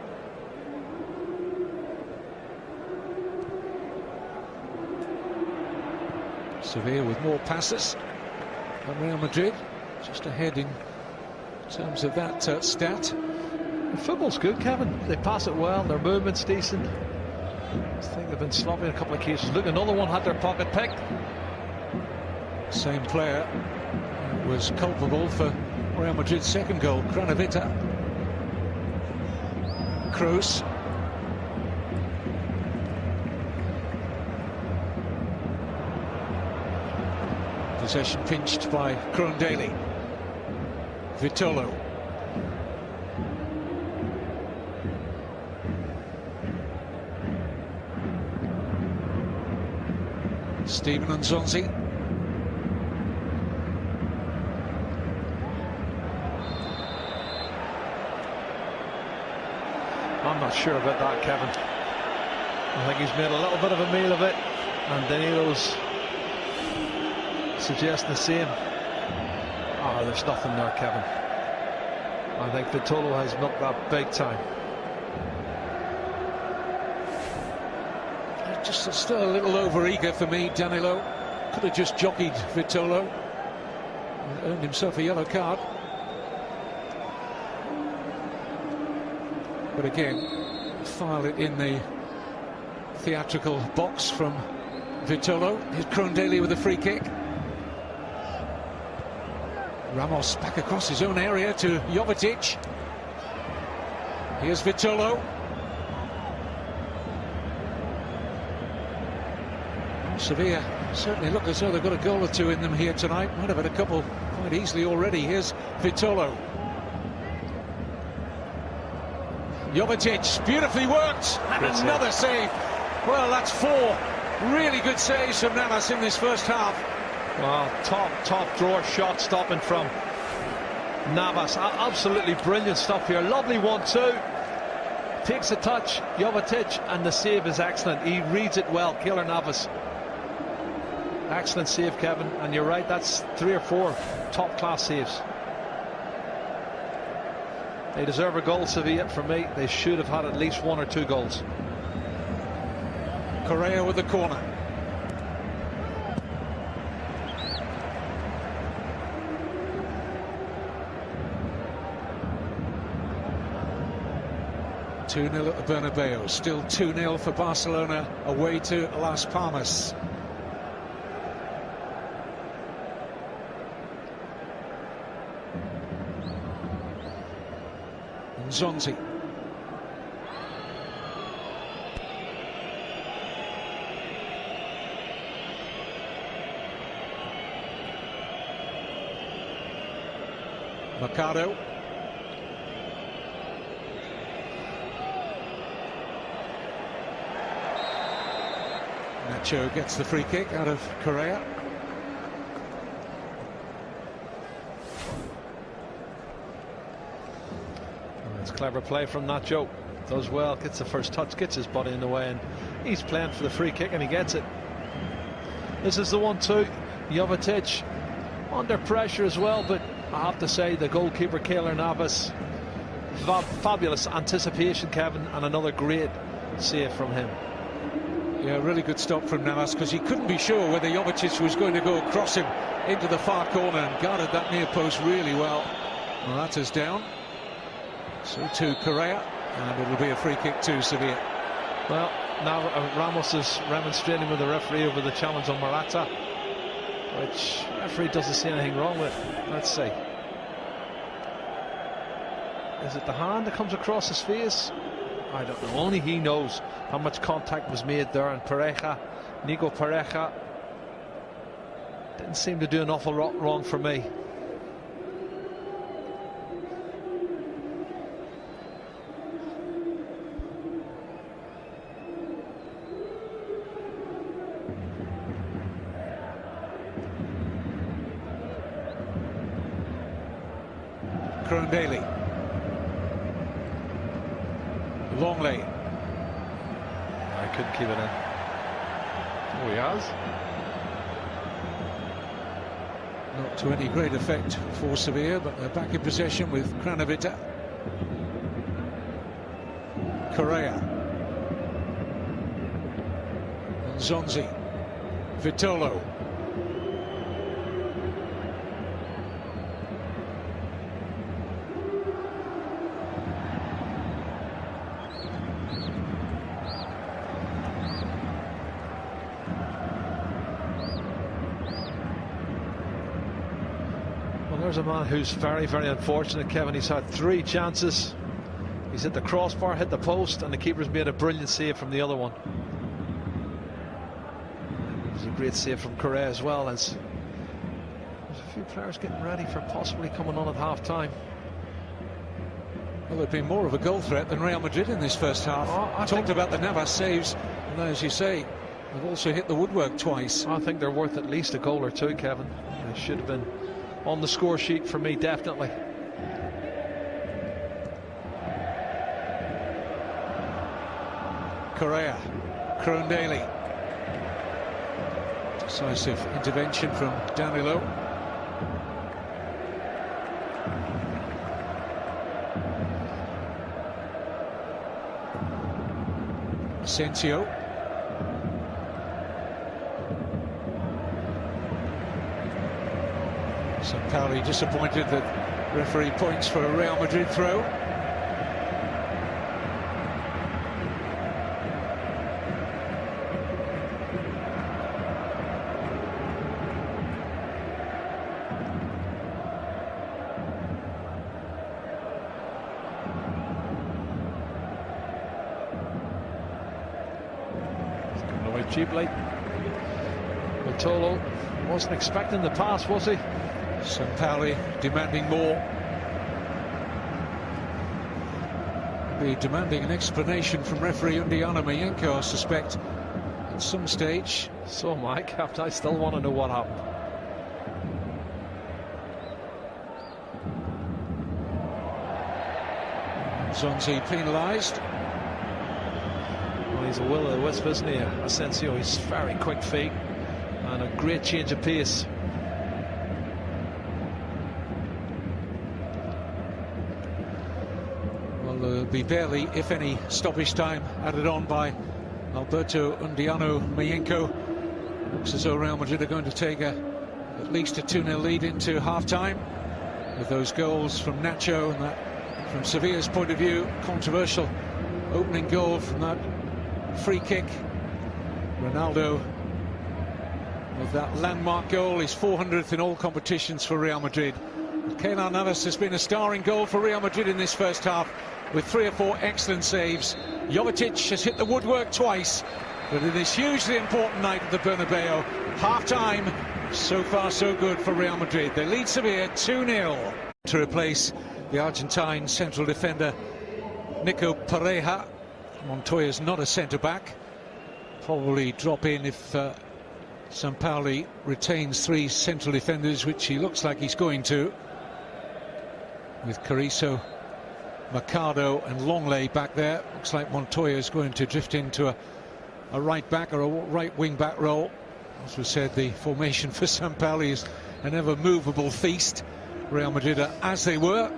Sevilla with more passes than Real Madrid, just ahead in terms of that stat. The football's good, Kevin. They pass it well, their movement's decent. I think they've been sloppy in a couple of cases. Look, another one had their pocket picked. Same player was culpable for Real Madrid's second goal, Cranavita. Kroos. Possession pinched by Krondeli. Vitolo. Steven Nzonzi. I'm not sure about that, Kevin. I think he's made a little bit of a meal of it, and Danilo's suggesting the same. Oh, there's nothing there, Kevin. I think Vitolo has milked that big time. Just still a little over-eager for me, Danilo. Could have just jockeyed Vitolo and earned himself a yellow card. But again, file it in the theatrical box from Vitolo. Here's Krondeli with a free kick. Ramos back across his own area to Jovetic. Here's Vitolo. Sevilla certainly look as though they've got a goal or two in them here tonight. Might have had a couple quite easily already. Here's Vitolo. Jovetic, beautifully worked, and another save. Well, that's 4 really good saves from Navas in this first half. Well, top drawer shot stopping from Navas. Absolutely brilliant stuff here. Lovely 1-2. Takes a touch, Jovetic, and the save is excellent. He reads it well, Keylor Navas. Excellent save, Kevin, and you're right, that's 3 or 4 top-class saves. They deserve a goal, Sevilla, for me. They should have had at least 1 or 2 goals. Correa with the corner. (2-0) at the Bernabeu. Still 2-0 for Barcelona away to Las Palmas. Nzonzi. Mercado. Nacho gets the free kick out of Correa. It's clever play from Nacho. Does well, gets the first touch, gets his body in the way, and he's playing for the free kick and he gets it. This is the 1-2. Jovetic under pressure as well, but I have to say the goalkeeper Keylor Navas, fabulous anticipation, Kevin, and another great save from him. Yeah, really good stop from Navas, because he couldn't be sure whether Jovetic was going to go across him into the far corner, and guarded that near post really well. Morata's down, so to Correa, and it'll be a free kick to Sevilla. Well, now Ramos is remonstrating with the referee over the challenge on Morata, which the referee doesn't see anything wrong with. Let's see. Is it the hand that comes across his face? I don't know. Only he knows how much contact was made there. And Nico Pareja didn't seem to do an awful lot wrong for me. Krondeli. Longley. I couldn't keep it in. Oh, he has. Not to any great effect for Sevilla, but they're back in possession with Cranavita. Correa. Nzonzi. Vitolo. There's a man who's very, very unfortunate, Kevin. He's had 3 chances. He's hit the crossbar, hit the post, and the keeper's made a brilliant save from the other one. It was a great save from Correa as well. As there's a few players getting ready for possibly coming on at half-time. Well, they've been more of a goal threat than Real Madrid in this first half. I Talked about the Navas saves, and as you say, they've also hit the woodwork twice. I think they're worth at least a goal or 2, Kevin. They should have been on the score sheet for me, definitely. Correa, Daly. Decisive intervention from Danilo. Asensio. Sampaoli disappointed that referee points for a Real Madrid throw. Cheaply. Matolo wasn't expecting the pass, was he? Sampaoli demanding more. Be demanding an explanation from referee Undiano Mayenko, I suspect, at some stage. So am I, Captain. I still want to know what happened. Zonzi penalised. Well, he's a will-o'-the-wisp, isn't he? Asensio, he's very quick feet and a great change of pace. Well, there'll be barely, if any, stoppage time added on by Alberto Undiano Mayenko. Looks as though Real Madrid are going to take at least a 2-0 lead into half-time, with those goals from Nacho and that, from Sevilla's point of view, controversial opening goal from that free kick. Ronaldo with that landmark goal, his 400th in all competitions for Real Madrid. Keylor Navas has been a starring goal for Real Madrid in this first half, with 3 or 4 excellent saves. Jovetic has hit the woodwork twice, but in this hugely important night at the Bernabeu, half-time, so far so good for Real Madrid. They lead Sevilla 2-0 to replace the Argentine central defender Nico Pareja. Montoya's not a centre-back. Probably drop in if Sampaoli retains 3 central defenders, which he looks like he's going to, with Carrizo, Mercado and Longley back there. Looks like Montoya's going to drift into a right back or a right wing back role. As we said, the formation for Sampaoli is an ever movable feast. Real Madrid are as they were.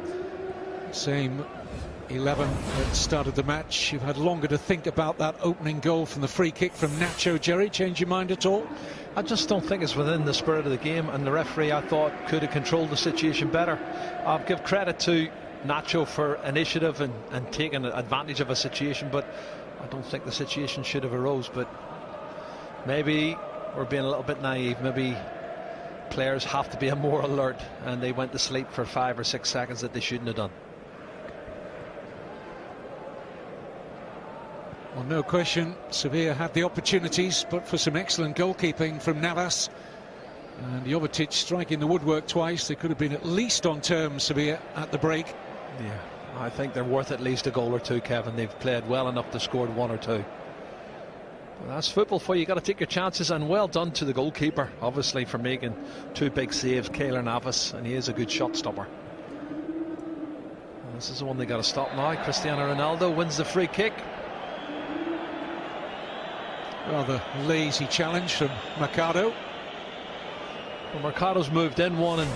Same 11 that started the match. You've had longer to think about that opening goal from the free kick from Nacho. Jerry, change your mind at all? I just don't think it's within the spirit of the game, and the referee, I thought, could have controlled the situation better. I'll give credit to Nacho for initiative and taking advantage of a situation, but I don't think the situation should have arose. But maybe we're being a little bit naive. Maybe players have to be more alert, and they went to sleep for 5 or 6 seconds that they shouldn't have done. Well, no question, Sevilla had the opportunities, but for some excellent goalkeeping from Navas and Jovetic striking the woodwork twice, they could have been at least on terms, Sevilla, at the break. Yeah, I think they're worth at least a goal or 2, Kevin. They've played well enough to score 1 or 2. Well, that's football for you. Got to take your chances, and well done to the goalkeeper, obviously, for making 2 big saves, Keylor Navas, and he is a good shot stopper. And this is the one they got to stop now. Cristiano Ronaldo wins the free kick. Rather lazy challenge from Mercado. Well, Mercado's moved in one, and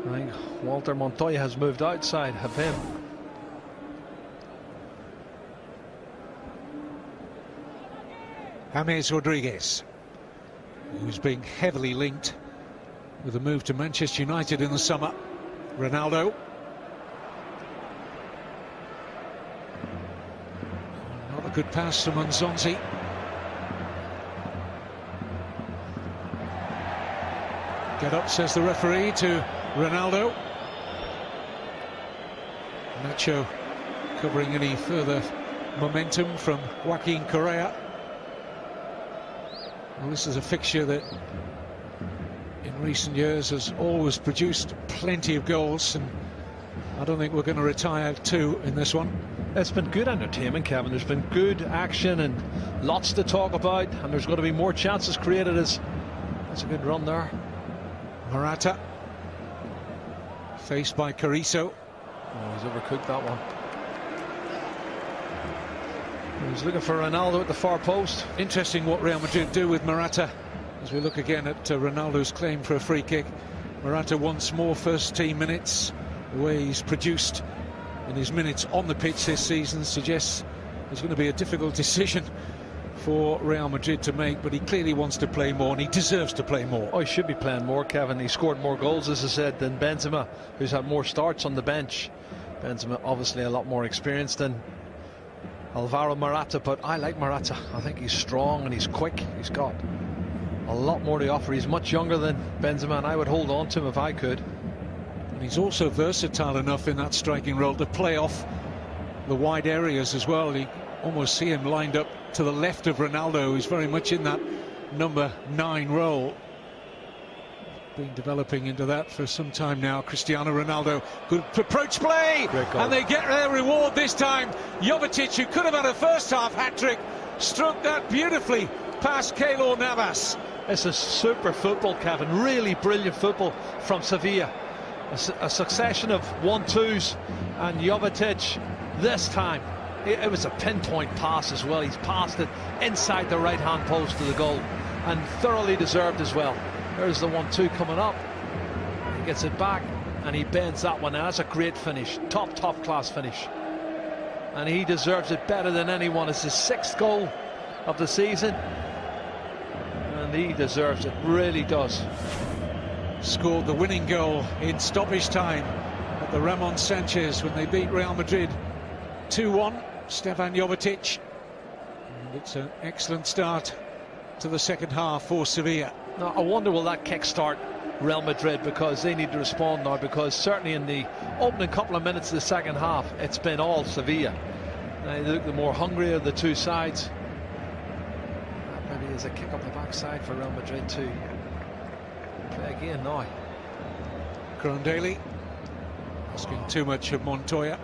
I think Walter Montoya has moved outside of him. James Rodriguez, who's being heavily linked with a move to Manchester United in the summer. Ronaldo. Not a good pass from Zonzi. Get up, says the referee, to Ronaldo. Nacho covering any further momentum from Joaquin Correa. Well, this is a fixture that in recent years has always produced plenty of goals, and I don't think we're going to retire two in this one. It's been good entertainment, Kevin. There's been good action and lots to talk about, and there's going to be more chances created. That's a good run there. Morata faced by Carrizo. Oh, he's overcooked that one. He's looking for Ronaldo at the far post. Interesting what Real Madrid do with Morata as we look again at Ronaldo's claim for a free kick. Morata once more first team minutes. The way he's produced in his minutes on the pitch this season suggests there's going to be a difficult decision for Real Madrid to make, but he clearly wants to play more and he deserves to play more. Oh, he should be playing more, Kevin. He scored more goals, as I said, than Benzema, who's had more starts on the bench. Benzema obviously a lot more experienced than Alvaro Morata, but I like Morata. I think he's strong and he's quick. He's got a lot more to offer. He's much younger than Benzema, and I would hold on to him if I could. And he's also versatile enough in that striking role to play off the wide areas as well. You almost see him lined up to the left of Ronaldo, who's very much in that number 9 role. Been developing into that for some time now. Cristiano Ronaldo, good approach play, and they get their reward this time. Jovetic, who could have had a first half hat-trick, struck that beautifully past Keylor Navas. It's a super football, Kevin. Really brilliant football from Sevilla. A succession of 1-2s, and Jovetic this time, it was a pinpoint pass as well. He's passed it inside the right-hand post of the goal, and thoroughly deserved as well. There's the 1-2 coming up. He gets it back and he bends that one. Now that's a great finish, top class finish, and he deserves it better than anyone. It's his 6th goal of the season, and he deserves it, really does. Scored the winning goal in stoppage time at the Ramon Sanchez when they beat Real Madrid 2-1. Stefan Jovetic, and it's an excellent start to the second half for Sevilla. Now, I wonder will that kick-start Real Madrid, because they need to respond now, because certainly in the opening couple of minutes of the second half it's been all Sevilla. They look the more hungry of the two sides. That maybe is a kick up the backside for Real Madrid to play again now. Grandelli asking too much of Montoya.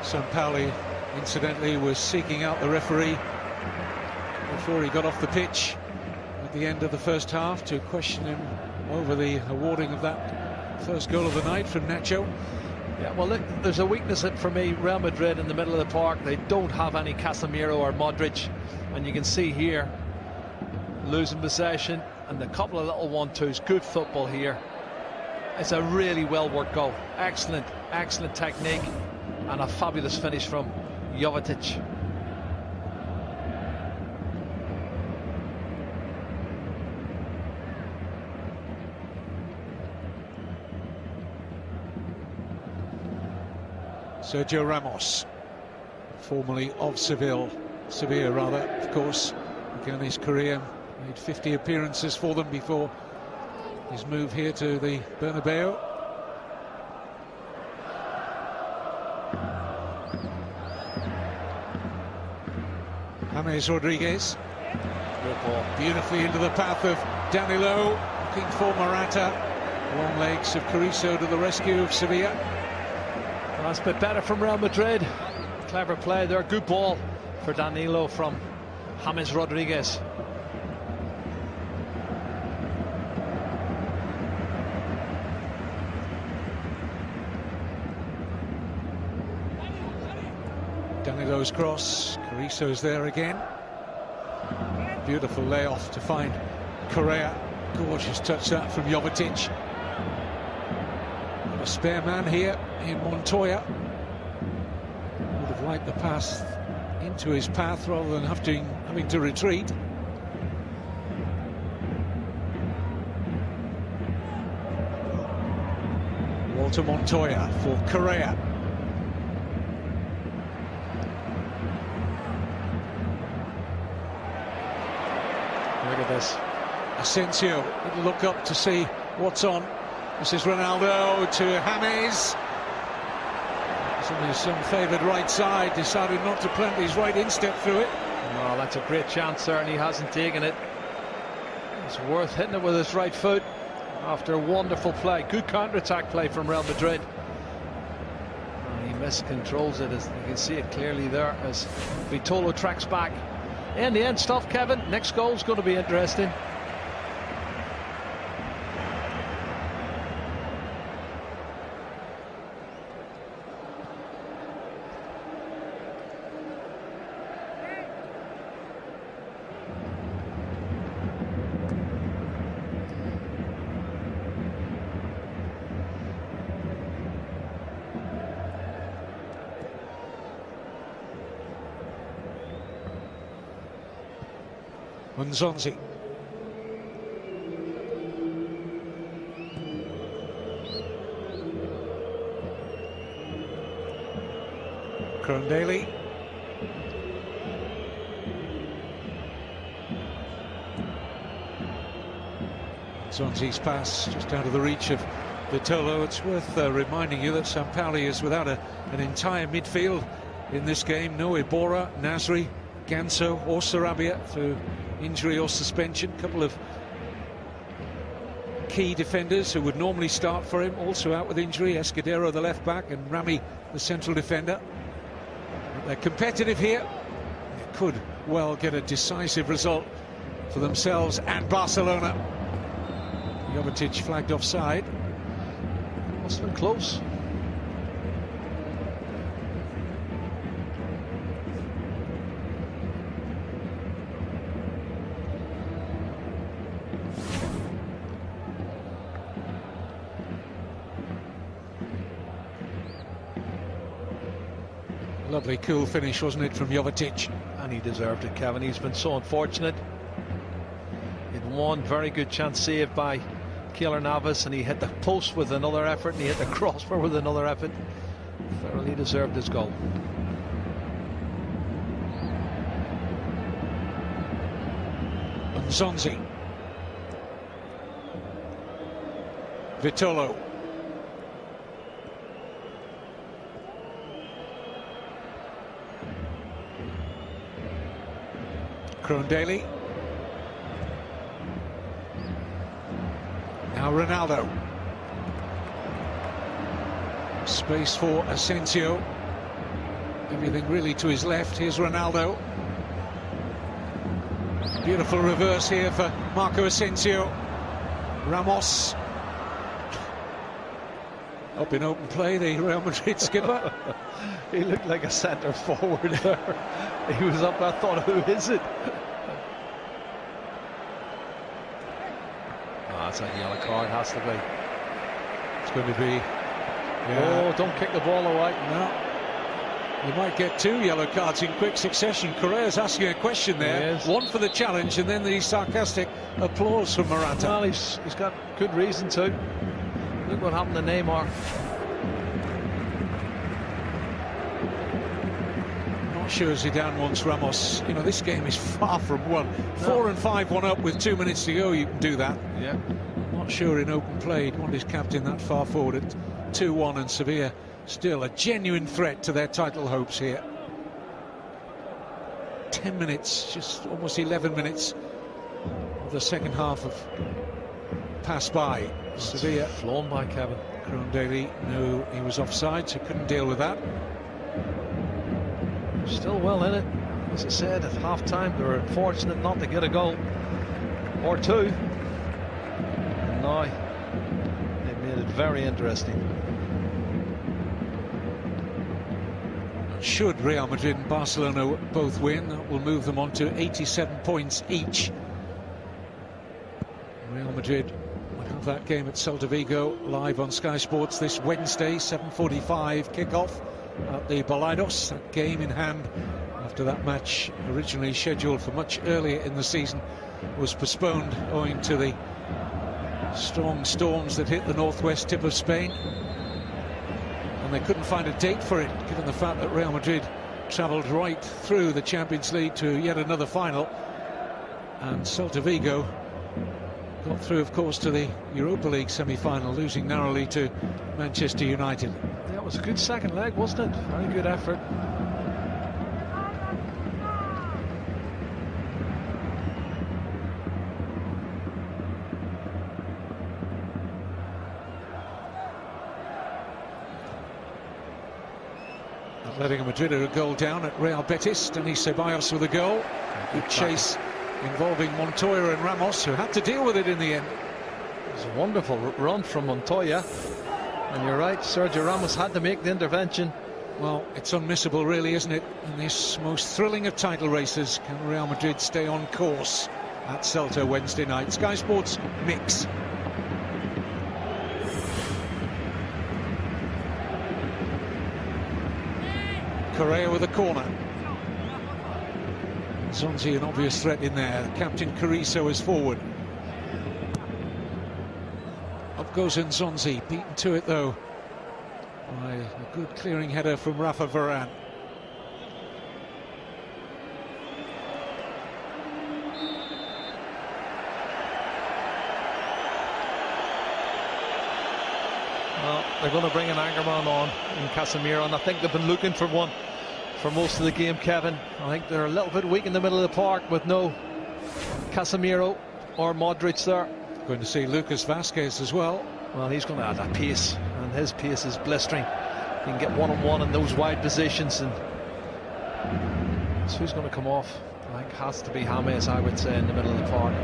Sampaoli, incidentally, was seeking out the referee before he got off the pitch at the end of the first half to question him over the awarding of that first goal of the night from Nacho. Yeah, well, look, there's a weakness for me. Real Madrid in the middle of the park, they don't have any Casemiro or Modric, and you can see here losing possession and a couple of little 1-2s. Good football here. It's a really well worked goal. Excellent technique and a fabulous finish from Jovetic. Sergio Ramos, formerly of Sevilla, of course, began his career, made 50 appearances for them before his move here to the Bernabeu. James Rodriguez, beautifully into the path of Danilo, looking for Morata. Long legs of Carrizo to the rescue of Sevilla. Well, that's a bit better from Real Madrid. Clever play there, good ball for Danilo from James Rodriguez. Danilo's cross, Carrizo's there again. Beautiful layoff to find Correa. Gorgeous touch that from Jovetic. Got a spare man here in Montoya. Would have liked the pass into his path rather than having to retreat. Walter Montoya for Correa. Look at this. Asensio, little look up to see what's on. This is Ronaldo to James. Some favoured right side, decided not to plant his right instep through it. No, that's a great chance there, and he hasn't taken it. It's worth hitting it with his right foot after a wonderful play. Good counter-attack play from Real Madrid. And he miscontrols it, as you can see it clearly there, as Vitolo tracks back. In the end stuff, Kevin. Next goal's going to be interesting. Nzonzi. Krondeli. Nzonzi's pass just out of the reach of Vitolo. It's worth reminding you that Sampaoli is without an entire midfield in this game. No Iborra, Nasri, Ganso or Sarabia through injury or suspension. A couple of key defenders who would normally start for him also out with injury. Escudero, the left back, and Rami, the central defender. But they're competitive here. They could well get a decisive result for themselves and Barcelona. Jovetic flagged offside. Must have been close. Lovely cool finish, wasn't it, from Jovetic? And he deserved it, Kevin. He's been so unfortunate. He'd one very good chance saved by Keylor Navas, and he hit the post with another effort, and he hit the crossbar with another effort. Thoroughly deserved his goal. Nzonzi. Vitolo. Krondeli. Now Ronaldo. Space for Asensio. Everything really to his left. Here's Ronaldo. Beautiful reverse here for Marco Asensio. Ramos. Up in open play, the Real Madrid skipper. He looked like a centre forward there. He was up there, I thought, who is it? That's a yellow card, has to be. It's going to be. Yeah. Oh, don't kick the ball away. No. You might get 2 yellow cards in quick succession. Correa's asking a question there. One for the challenge, and then the sarcastic applause from Morata. Well, he's got good reason to. Look what happened to Neymar. Not sure Zidane wants Ramos. You know, this game is far from won. 4 and 5, 1 up with 2 minutes to go. You can do that. Yeah. Not sure in open play he'd want his captain that far forward at 2-1, and Sevilla still a genuine threat to their title hopes here. 10 minutes, just almost 11 minutes of the second half of pass by. Sevilla flown by Kevin. Krondeli knew he was offside, so couldn't deal with that. Still well in it. As I said, at half-time they were fortunate not to get a goal or 2. And now they've made it very interesting. Should Real Madrid and Barcelona both win, that will move them on to 87 points each. Real Madrid will have that game at Celta Vigo live on Sky Sports this Wednesday, 7:45 kickoff at the Balaidos. That game in hand after that match, originally scheduled for much earlier in the season, was postponed owing to the strong storms that hit the northwest tip of Spain. They couldn't find a date for it, given the fact that Real Madrid travelled right through the Champions League to yet another final, and Celta Vigo got through, of course, to the Europa League semi-final, losing narrowly to Manchester United. Yeah, it was a good second leg, wasn't it? Very good effort. Atletico Madrid are a goal down at Real Betis. Denis Ceballos with a goal. Good chase involving Montoya and Ramos, who had to deal with it in the end. It was a wonderful run from Montoya. And you're right, Sergio Ramos had to make the intervention. Well, it's unmissable, really, isn't it? In this most thrilling of title races, can Real Madrid stay on course at Celta Wednesday night? Sky Sports Mix. Correa with a corner. Zonzi an obvious threat in there. Captain Carrizo is forward. Up goes Zonzi, beaten to it though by a good clearing header from Rafa Varane. Well, they're going to bring an anchorman on in Casemiro, and I think they've been looking for one for most of the game, Kevin. I think they're a little bit weak in the middle of the park with no Casemiro or Modric there. Going to see Lucas Vazquez as well. Well, he's going to add that pace, and his pace is blistering. He can get one-on-one in those wide positions, and so who's going to come off? I think has to be James, I would say, in the middle of the park.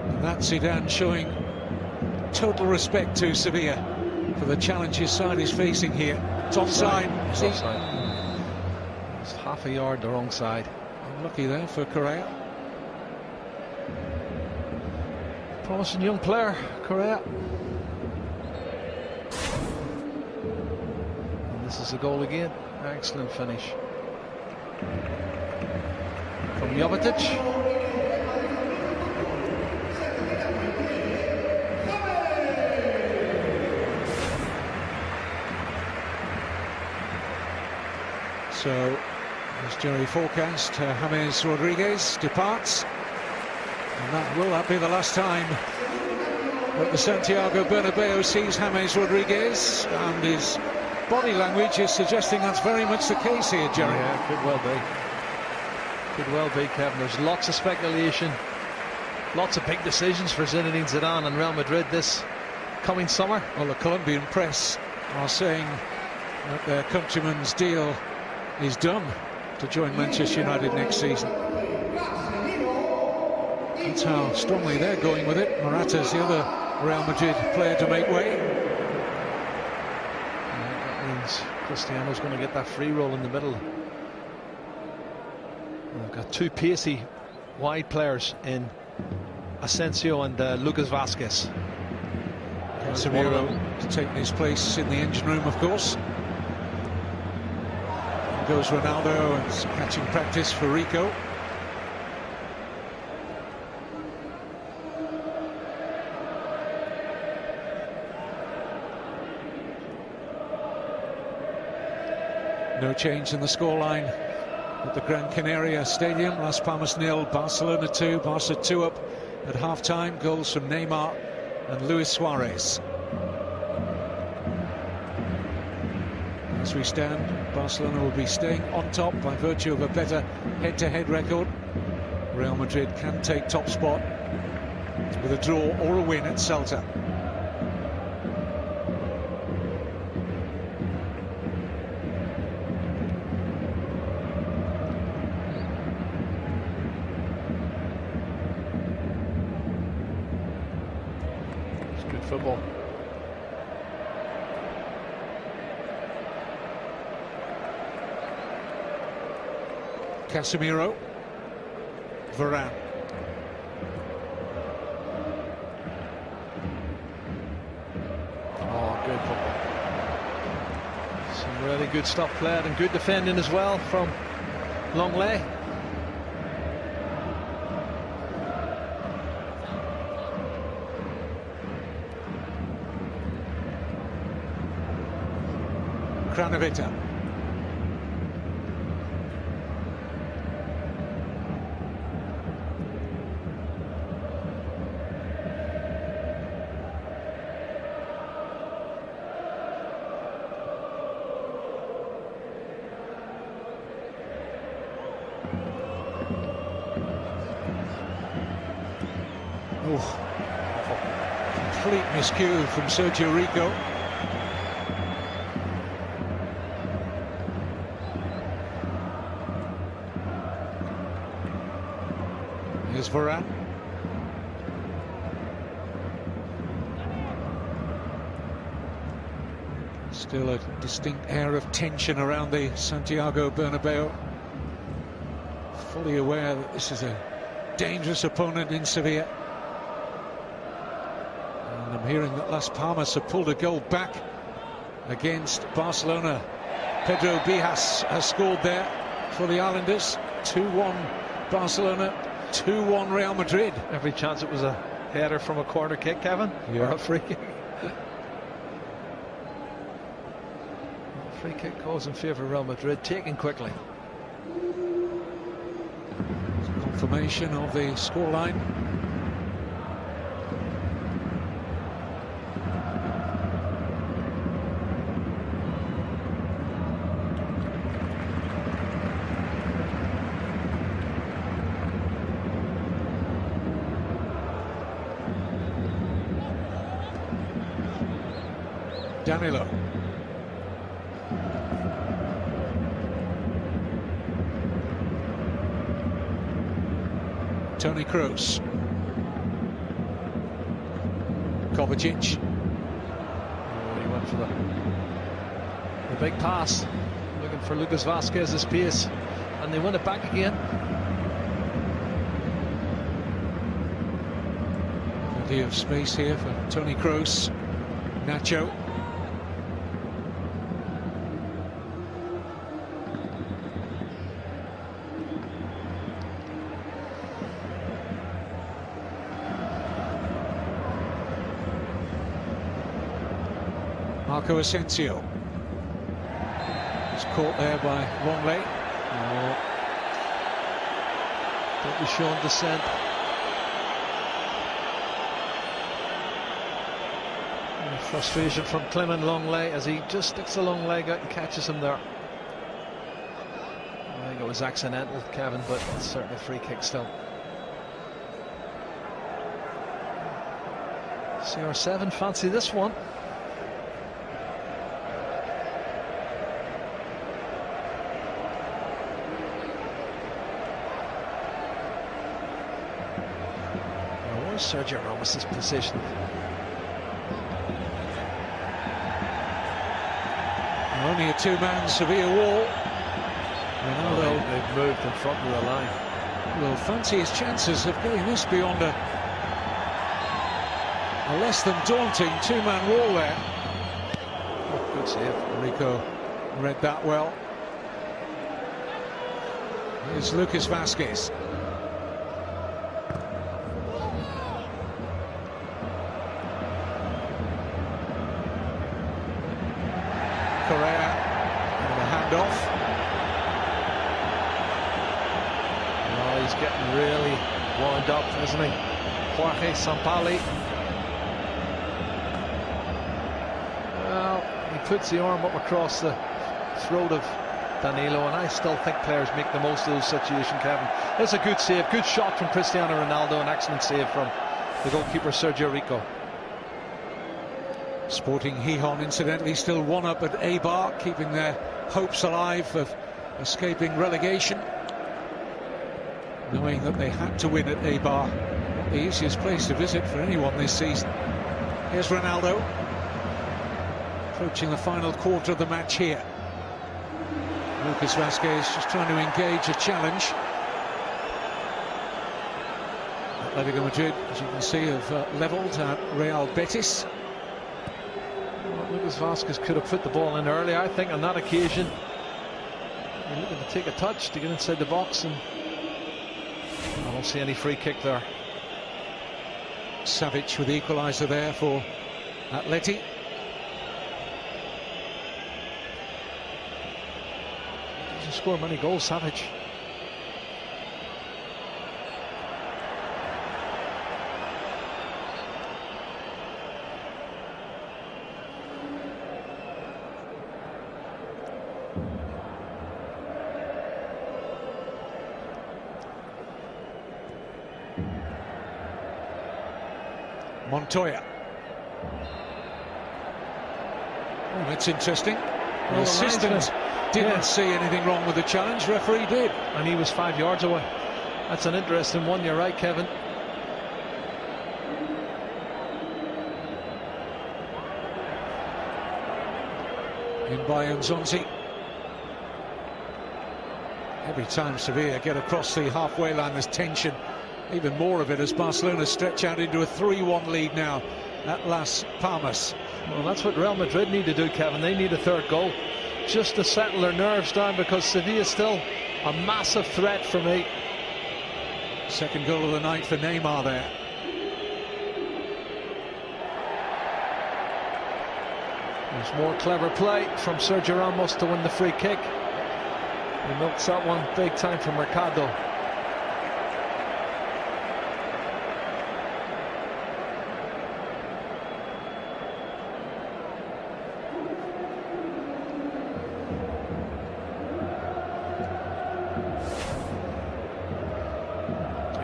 And that's Zidane showing total respect to Sevilla for the challenge his side is facing here. It's offside. It's offside. It's half a yard the wrong side. Unlucky there for Correa. Promising young player, Correa. And this is a goal again. Excellent finish from Jovetic. So, as Jerry forecast, James Rodriguez departs. And will that be the last time that the Santiago Bernabeu sees James Rodriguez? And his body language is suggesting that's very much the case here, Jerry. Yeah, could well be. Could well be, Kevin. There's lots of speculation, lots of big decisions for Zinedine Zidane and Real Madrid this coming summer. Well, the Colombian press are saying that their countryman's deal is done to join Manchester United next season. That's how strongly they're going with it. Morata's the other Real Madrid player to make way. That means Cristiano's going to get that free roll in the middle. They've got two pacey wide players in Asensio and Lucas Vazquez. Casemiro taking his place in the engine room, of course. Goes Ronaldo, and catching practice for Rico. No change in the scoreline at the Gran Canaria Stadium. Las Palmas 0, Barcelona 2, Barca 2 up at half-time. Goals from Neymar and Luis Suarez. As we stand, Barcelona will be staying on top by virtue of a better head-to-head record. Real Madrid can take top spot with a draw or a win at Celta. It's good football. Casemiro, Varane. Oh, good football. Some really good stuff played and good defending as well from Longley. Kranovita. Oh, complete miscue from Sergio Rico. Here's Varane. Still a distinct air of tension around the Santiago Bernabeu. Fully aware that this is a dangerous opponent in Sevilla. And I'm hearing that Las Palmas have pulled a goal back against Barcelona. Pedro Bijas has scored there for the Islanders. 2-1 Barcelona, 2-1 Real Madrid. Every chance it was a header from a corner kick, Kevin, or a free kick. Free kick goes in favour of Real Madrid, taken quickly. Confirmation of the scoreline. Danilo. Toni Kroos. Kovacic. Oh, he went for the big pass, looking for Lucas Vazquez's pace, and they win it back again. Plenty of space here for Toni Kroos. Nacho. Marco Asensio. He's caught there by Longley. Oh. Don't be shown dissent. And frustration from Clement Longley as he just sticks the long leg out and catches him there. I think it was accidental, Kevin, but it's certainly a free kick still. CR7 fancy this one. Sergio Ramos's position. Only a two-man Sevilla wall. They've moved in front of the line. Will fancy his chances of getting this beyond a less than daunting two-man wall there. Oh, good save. Rico read that well. Here's Lucas Vazquez. Correa and a handoff. Oh, he's getting really wound up, isn't he? Jorge Sampaoli. Well, he puts the arm up across the throat of Danilo, and I still think players make the most of those situations, Kevin. That's a good save, good shot from Cristiano Ronaldo, an excellent save from the goalkeeper Sergio Rico. Sporting Gijón, incidentally, still one up at Eibar, keeping their hopes alive of escaping relegation, knowing that they had to win at Eibar. Not the easiest place to visit for anyone this season. Here's Ronaldo, approaching the final quarter of the match here. Lucas Vazquez just trying to engage a challenge. Laliga Madrid, as you can see, have levelled at Real Betis. Lucas Vazquez could have put the ball in early, I think, on that occasion. You're looking to take a touch to get inside the box, and I don't see any free kick there. Savic with the equaliser there for Atleti. Doesn't score many goals, Savic. Montoya. Oh, that's interesting. The assistant didn't see anything wrong with the challenge. Referee did. And he was 5 yards away. That's an interesting one. You're right, Kevin. In by Nzonzi. Every time Sevilla get across the halfway line, there's tension. Even more of it as Barcelona stretch out into a 3-1 lead now at Las Palmas. Well, that's what Real Madrid need to do, Kevin. They need a third goal just to settle their nerves down, because Sevilla is still a massive threat for me. Second goal of the night for Neymar there. There's more clever play from Sergio Ramos to win the free kick. He milks that one big time from Mercado.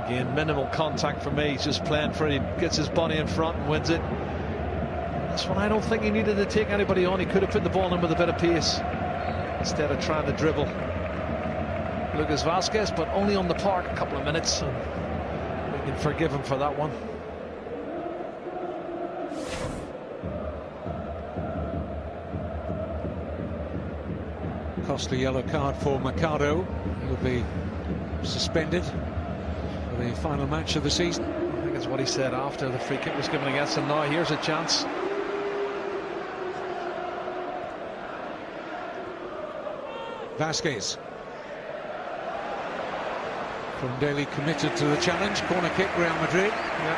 Again, minimal contact for me. He's just playing for it. He gets his body in front and wins it. This one, I don't think he needed to take anybody on. He could have put the ball in with a bit of pace instead of trying to dribble. Lucas Vazquez, but only on the park a couple of minutes, and we can forgive him for that one. Costly yellow card for Mercado. He'll be suspended for the final match of the season. I think it's what he said after the free kick was given against him. Now here's a chance. Vazquez. From Daly committed to the challenge. Corner kick, Real Madrid. Yeah.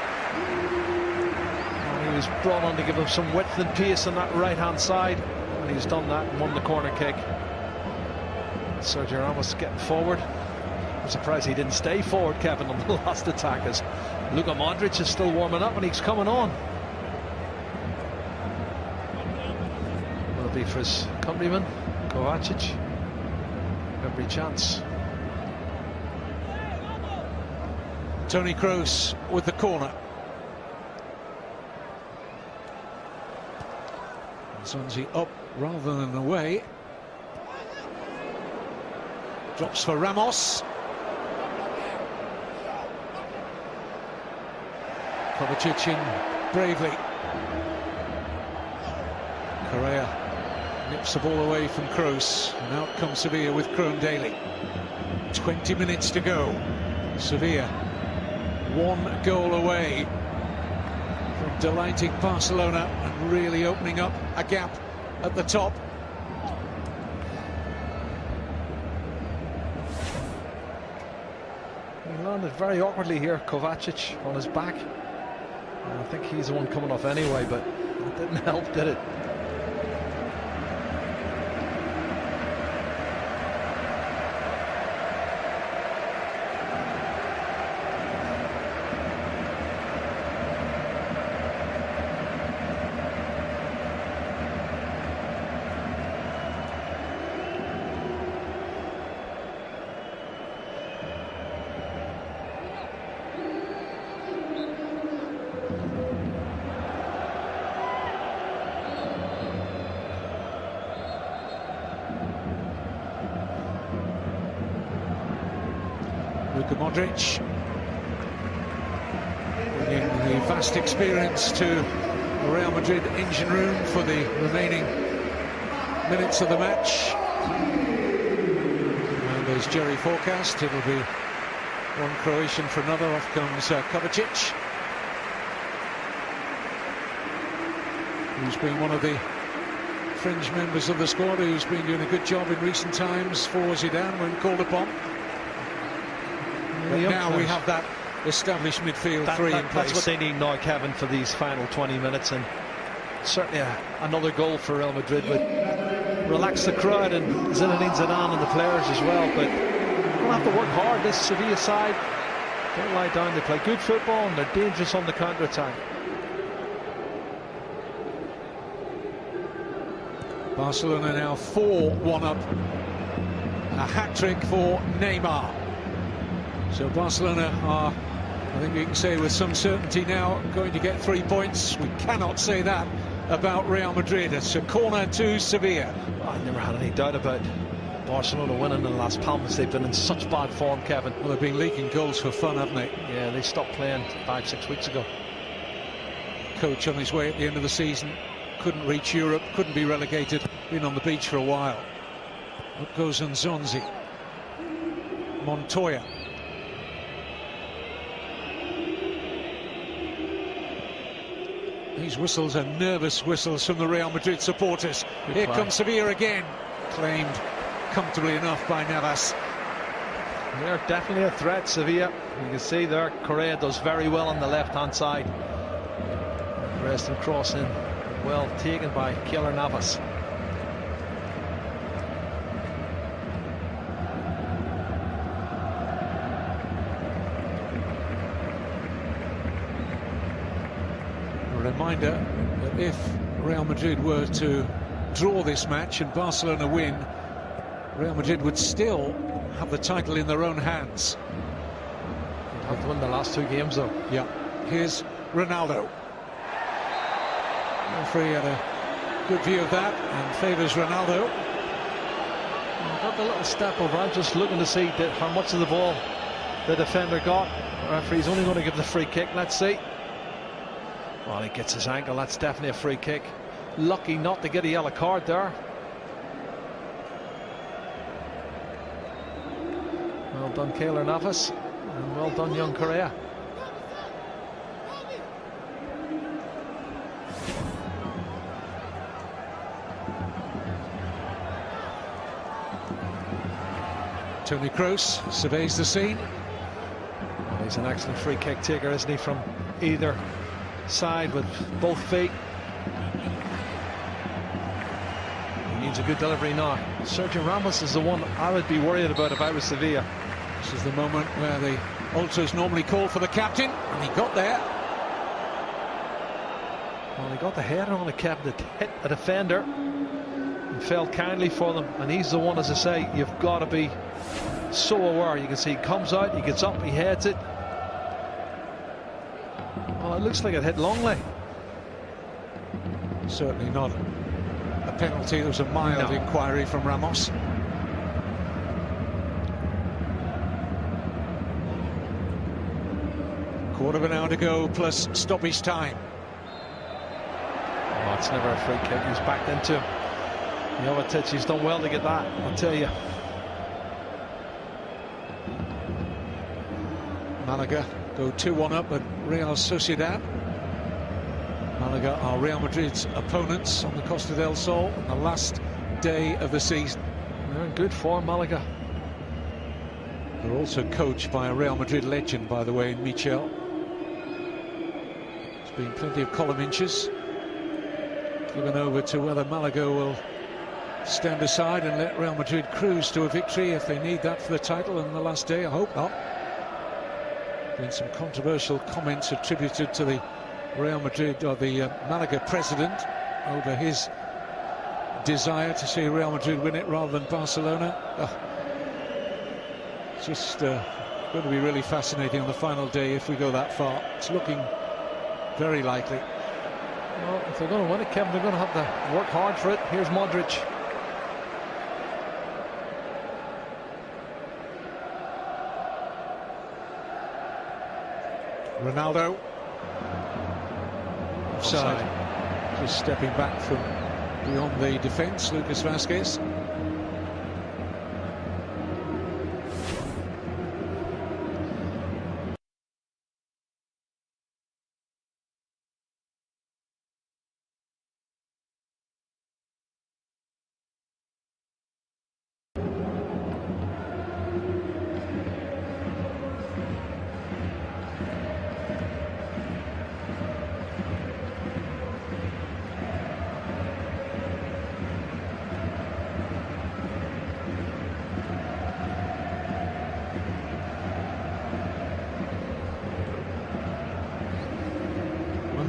He was brought on to give him some width and pace on that right-hand side, and he's done that and won the corner kick. Sergio Ramos getting forward. I'm surprised he didn't stay forward, Kevin, on the last attack, as Luka Modric is still warming up and he's coming on. Will it be for his countryman, Kovacic? Every chance. Toni Kroos with the corner. Nzonzi up rather than away. Drops for Ramos. Kovacic in bravely. Correa nips the ball away from Kroos, and out comes Sevilla with Daly. 20 minutes to go. Sevilla 1 goal away from delighting Barcelona and really opening up a gap at the top. He landed very awkwardly here, Kovacic, on his back. And I think he's the one coming off anyway, but that didn't help, did it? Luka Modric bringing the vast experience to the Real Madrid engine room for the remaining minutes of the match. And as Jerry forecast, it'll be one Croatian for another. Off comes Kovacic, who's been one of the fringe members of the squad, who's been doing a good job in recent times for Zidane when called upon. But now we have that established midfield three in place. That's what they need now, Kevin, for these final 20 minutes, and certainly another goal for Real Madrid would relax the crowd and Zinedine Zidane and the players as well. But they'll have to work hard. This Sevilla side don't lie down. They play good football and they're dangerous on the counter-attack. Barcelona now 4-1 up. A hat-trick for Neymar. So Barcelona are I think we can say with some certainty now, going to get 3 points. We cannot say that about Real Madrid. It's a corner to Sevilla. I never had any doubt about Barcelona winning in Las Palmas. They've been in such bad form, Kevin. Well, they've been leaking goals for fun, haven't they? Yeah, they stopped playing 5-6 weeks ago. Coach on his way at the end of the season, couldn't reach Europe, couldn't be relegated, been on the beach for a while. Up goes Nzonzi. Montoya. These whistles are nervous whistles from the Real Madrid supporters. Here comes Sevilla again. Claimed comfortably enough by Navas. They're definitely a threat, Sevilla. You can see there, Correa does very well on the left-hand side. Resting cross in, well taken by Keylor Navas. A reminder that if Real Madrid were to draw this match and Barcelona win, Real Madrid would still have the title in their own hands. They'd have to win the last 2 games though. Yeah, here's Ronaldo. The referee had a good view of that and favours Ronaldo. Got the little step over. I'm just looking to see how much of the ball the defender got. The referee's only going to give the free kick. Let's see. Well, he gets his ankle. That's definitely a free kick. Lucky not to get a yellow card there. Well done, Keylor Navas, and well done, young Correa. Toni Kroos surveys the scene. Well, he's an excellent free kick taker, isn't he, from either side with both feet. He needs a good delivery now. Sergio Ramos is the one I would be worried about if I was Sevilla. This is the moment where the ultras normally call for the captain, and he got there. Well, he got the header on the captain that hit a defender and fell kindly for them, and he's the one, as I say, you've got to be so aware. You can see he comes out, he gets up, he heads it. Well, it looks like it hit Longley. Certainly not a penalty. There was a mild inquiry from Ramos. Quarter of an hour to go plus stoppage time. Oh, it's never a free kick. He's backed into him. Jovetic, he's done well to get that, I'll tell you. Malaga go 2-1 up at Real Sociedad. Malaga are Real Madrid's opponents on the Costa del Sol on the last day of the season. They're in good form, Malaga. They're also coached by a Real Madrid legend, by the way, in Michel. There's been plenty of column inches given over to whether Malaga will stand aside and let Real Madrid cruise to a victory if they need that for the title on the last day. I hope not. Been some controversial comments attributed to the Real Madrid or the Malaga president over his desire to see Real Madrid win it rather than Barcelona. It's just going to be really fascinating on the final day if we go that far. It's looking very likely. Well, if they're going to win it, Kevin, they're going to have to work hard for it. Here's Modric. Ronaldo. Offside. Just stepping back from beyond the defence, Lucas Vázquez.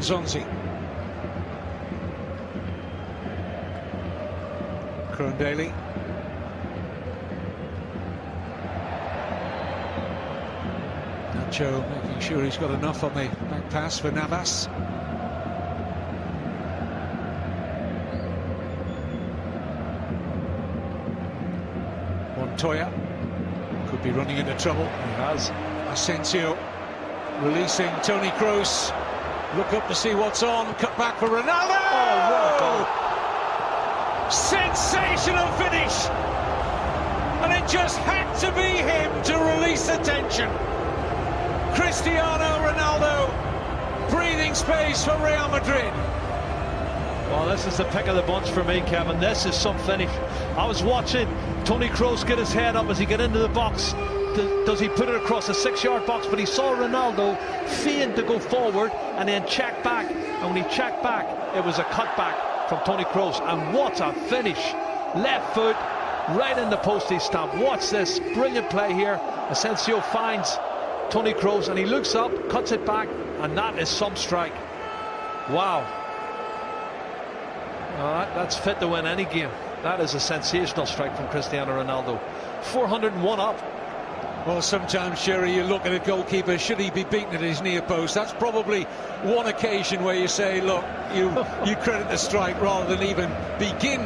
Nzonzi. Daly. Now Nacho making sure he's got enough on the back pass for Navas. Montoya could be running into trouble. He has. Asensio releasing Toni Kroos. Look up to see what's on. Cut back for Ronaldo. Oh, sensational finish, and it just had to be him to release the tension. Cristiano Ronaldo breathing space for Real Madrid. Well, this is the pick of the bunch for me, Kevin. This is some finish. I was watching Toni Kroos get his head up as he get into the box. Does he put it across the 6-yard box? But he saw Ronaldo feign to go forward and then check back. And when he checked back, it was a cutback from Toni Kroos. And what a finish. Left foot, right in the postie stamp. Watch this. Brilliant play here. Asensio finds Toni Kroos and he looks up, cuts it back, and that is some strike. Wow. That's fit to win any game. That is a sensational strike from Cristiano Ronaldo. 401 up. Well, sometimes, Sherry, you look at a goalkeeper, should he be beaten at his near post? That's probably one occasion where you say, look, you credit the strike rather than even begin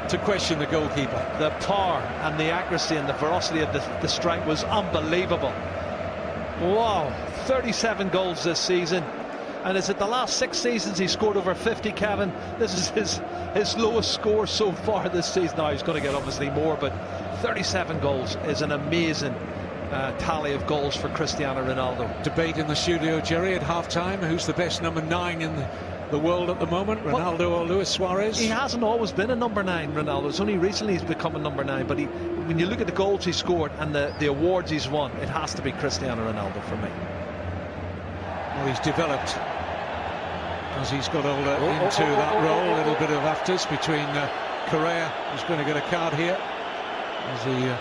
to question the goalkeeper. The power and the accuracy and the ferocity of the strike was unbelievable. Wow, 37 goals this season. And is it the last 6 seasons he scored over 50, Kevin? This is his lowest score so far this season. Now, he's going to get obviously more, but 37 goals is an amazing tally of goals for Cristiano Ronaldo. Debate in the studio, Jerry, at half-time. Who's the best number 9 in the world at the moment, Ronaldo or Luis Suarez? He hasn't always been a number 9, Ronaldo. It's only recently he's become a number 9. But when you look at the goals he scored and the awards he's won, it has to be Cristiano Ronaldo for me. Well, he's developed as he's got older into that role. A little bit of afters between Correa, who's going to get a card here, as he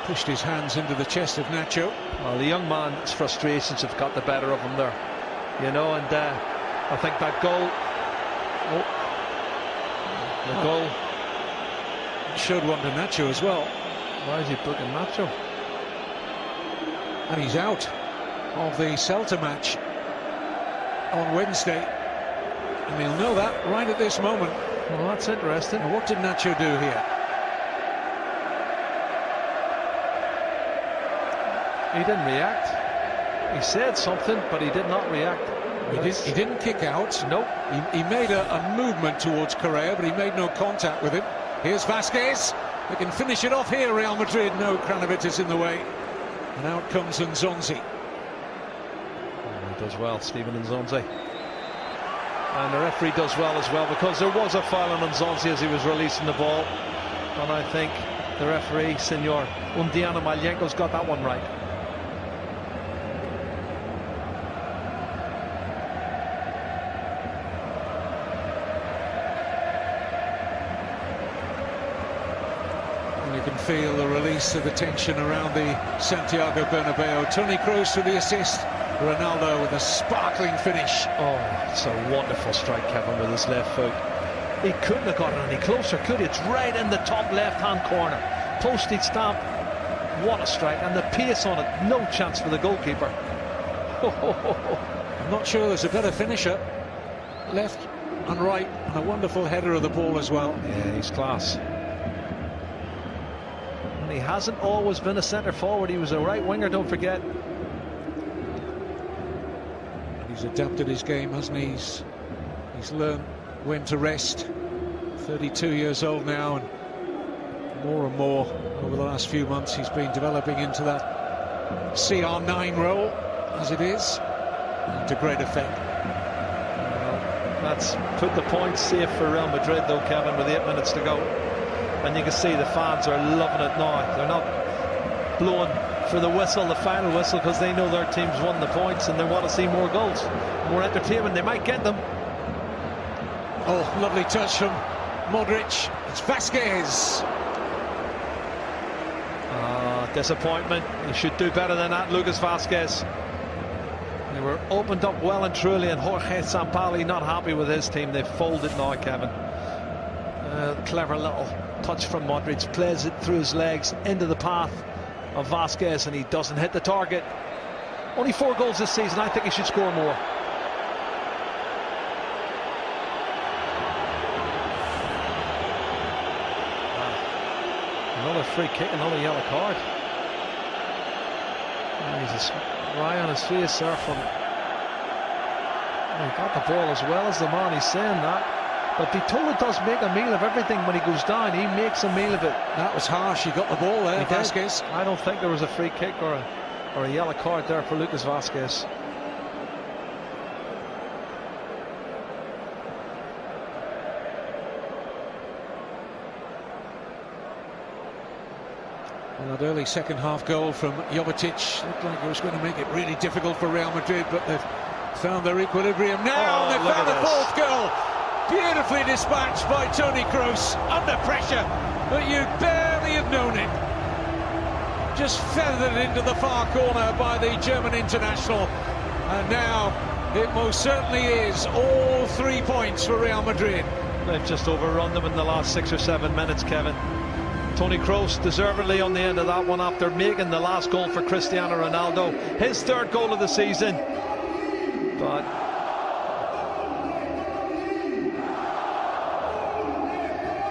pushed his hands into the chest of Nacho. Well, the young man's frustrations have got the better of him there, you know, and I think that goal, the goal showed one to Nacho as well. Why is he booking Nacho? And he's out of the Celta match on Wednesday, and he'll know that right at this moment. Well, that's interesting. Now, what did Nacho do here? He didn't react. He said something, but he did not react. He didn't kick out. Nope. He made a movement towards Correa, but he made no contact with him. Here's Vasquez. They can finish it off here, Real Madrid. No, Kranovic is in the way. And out comes Nzonzi. He does well, Steven Nzonzi. And the referee does well as well, because there was a foul on Nzonzi as he was releasing the ball. And I think the referee, Senor Undiana Malyenko's got that one right. Feel the release of the tension around the Santiago Bernabeu. Toni Kroos with the assist, Ronaldo with a sparkling finish. Oh, it's a wonderful strike, Kevin, with his left foot. He couldn't have gotten any closer, could he? It's right in the top left-hand corner. Postage stamp. What a strike, and the pace on it, no chance for the goalkeeper. I'm not sure there's a better finisher. Left and right, and a wonderful header of the ball as well. Yeah, he's class. He hasn't always been a centre forward. He was a right winger, don't forget. He's adapted his game, hasn't he? He's learned when to rest. 32 years old now, and more over the last few months he's been developing into that CR9 role, as it is, and to great effect. Well, that's put the points safe for Real Madrid though, Kevin, with 8 minutes to go. And you can see the fans are loving it now. They're not blowing for the whistle, the final whistle, because they know their team's won the points and they want to see more goals, more entertainment. They might get them. Oh, lovely touch from Modric. It's Vasquez. Disappointment. He should do better than that, Lucas Vasquez. They were opened up well and truly, and Jorge Sampaoli not happy with his team. They've folded now, Kevin. Clever little touch from Modric, plays it through his legs into the path of Vasquez, and he doesn't hit the target. Only 4 goals this season. I think he should score more. Another free kick, another yellow card. Jesus, right on his face there from... He got the ball as well as the man, he's saying that. But Vitola does make a meal of everything when he goes down. He makes a meal of it. That was harsh. He got the ball there, Vasquez. I don't think there was a free kick or a yellow card there for Lucas Vasquez. Well, that early second half goal from Jovetic looked like it was going to make it really difficult for Real Madrid, but they've found their equilibrium now. They've found the 4th goal. Beautifully dispatched by Toni Kroos, under pressure, but you'd barely have known it. Just feathered into the far corner by the German international, and now it most certainly is all 3 points for Real Madrid. They've just overrun them in the last 6 or 7 minutes, Kevin. Toni Kroos deservedly on the end of that one after making the last goal for Cristiano Ronaldo, his 3rd goal of the season. But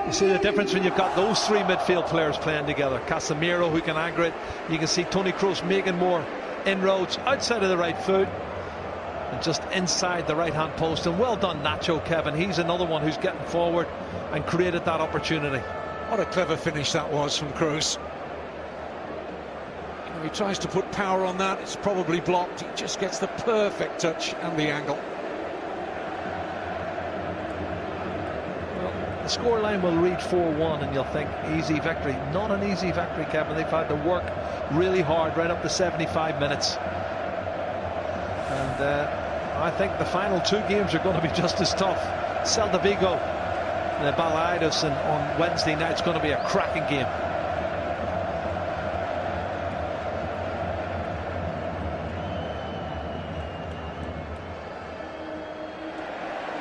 you see the difference when you've got those 3 midfield players playing together. Casemiro, who can anchor it. You can see Toni Kroos making more inroads outside of the right foot and just inside the right hand post. And well done, Nacho, Kevin. He's another one who's getting forward and created that opportunity. What a clever finish that was from Kroos. He tries to put power on that. It's probably blocked. He just gets the perfect touch and the angle. The scoreline will read 4-1 and you'll think easy victory. Not an easy victory, Kevin. They've had to work really hard right up to 75 minutes. And I think the final 2 games are going to be just as tough. Celta Vigo and Balaidos on Wednesday night. It's going to be a cracking game.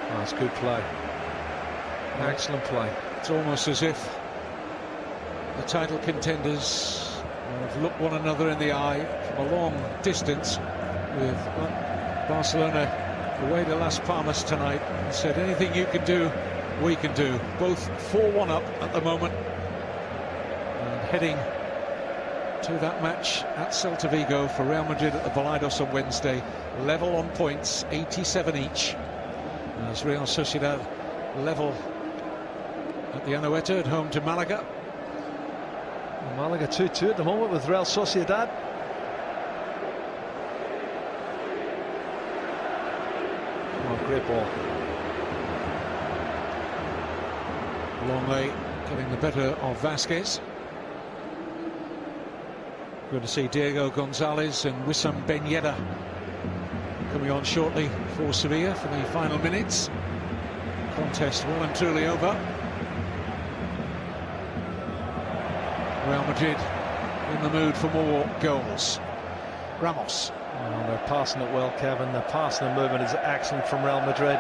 That's good play. Excellent play. It's almost as if the title contenders have looked one another in the eye from a long distance, with Barcelona away to Las Palmas tonight and said, anything you can do, we can do. Both 4-1 up at the moment and heading to that match at Celta Vigo for Real Madrid at the Balaidos on Wednesday. Level on points, 87 each, as Real Sociedad level at the Anoeta at home to Malaga. Malaga 2-2 at the moment with Real Sociedad. Oh, great ball. Longley getting the better of Vasquez. Good to see Diego Gonzalez and Wissam Ben Yedder coming on shortly for Sevilla for the final minutes. Contest well and truly over. Real Madrid in the mood for more goals. Ramos. Oh, they're passing it well, Kevin. The passing and movement is excellent from Real Madrid.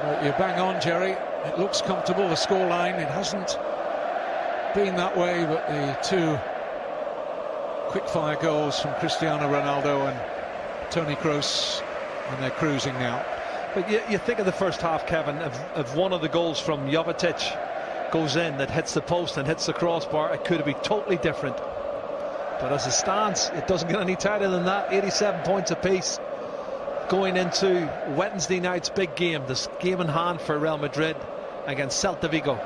Well, you're bang on, Jerry. It looks comfortable, the scoreline. It hasn't been that way, but the 2 quick-fire goals from Cristiano Ronaldo and Toni Kroos, and they're cruising now. But you think of the first half, Kevin, if one of the goals from Jovetic goes in that hits the post and hits the crossbar, it could be totally different. But as it stands, it doesn't get any tighter than that. 87 points apiece going into Wednesday night's big game, this game in hand for Real Madrid against Celta Vigo.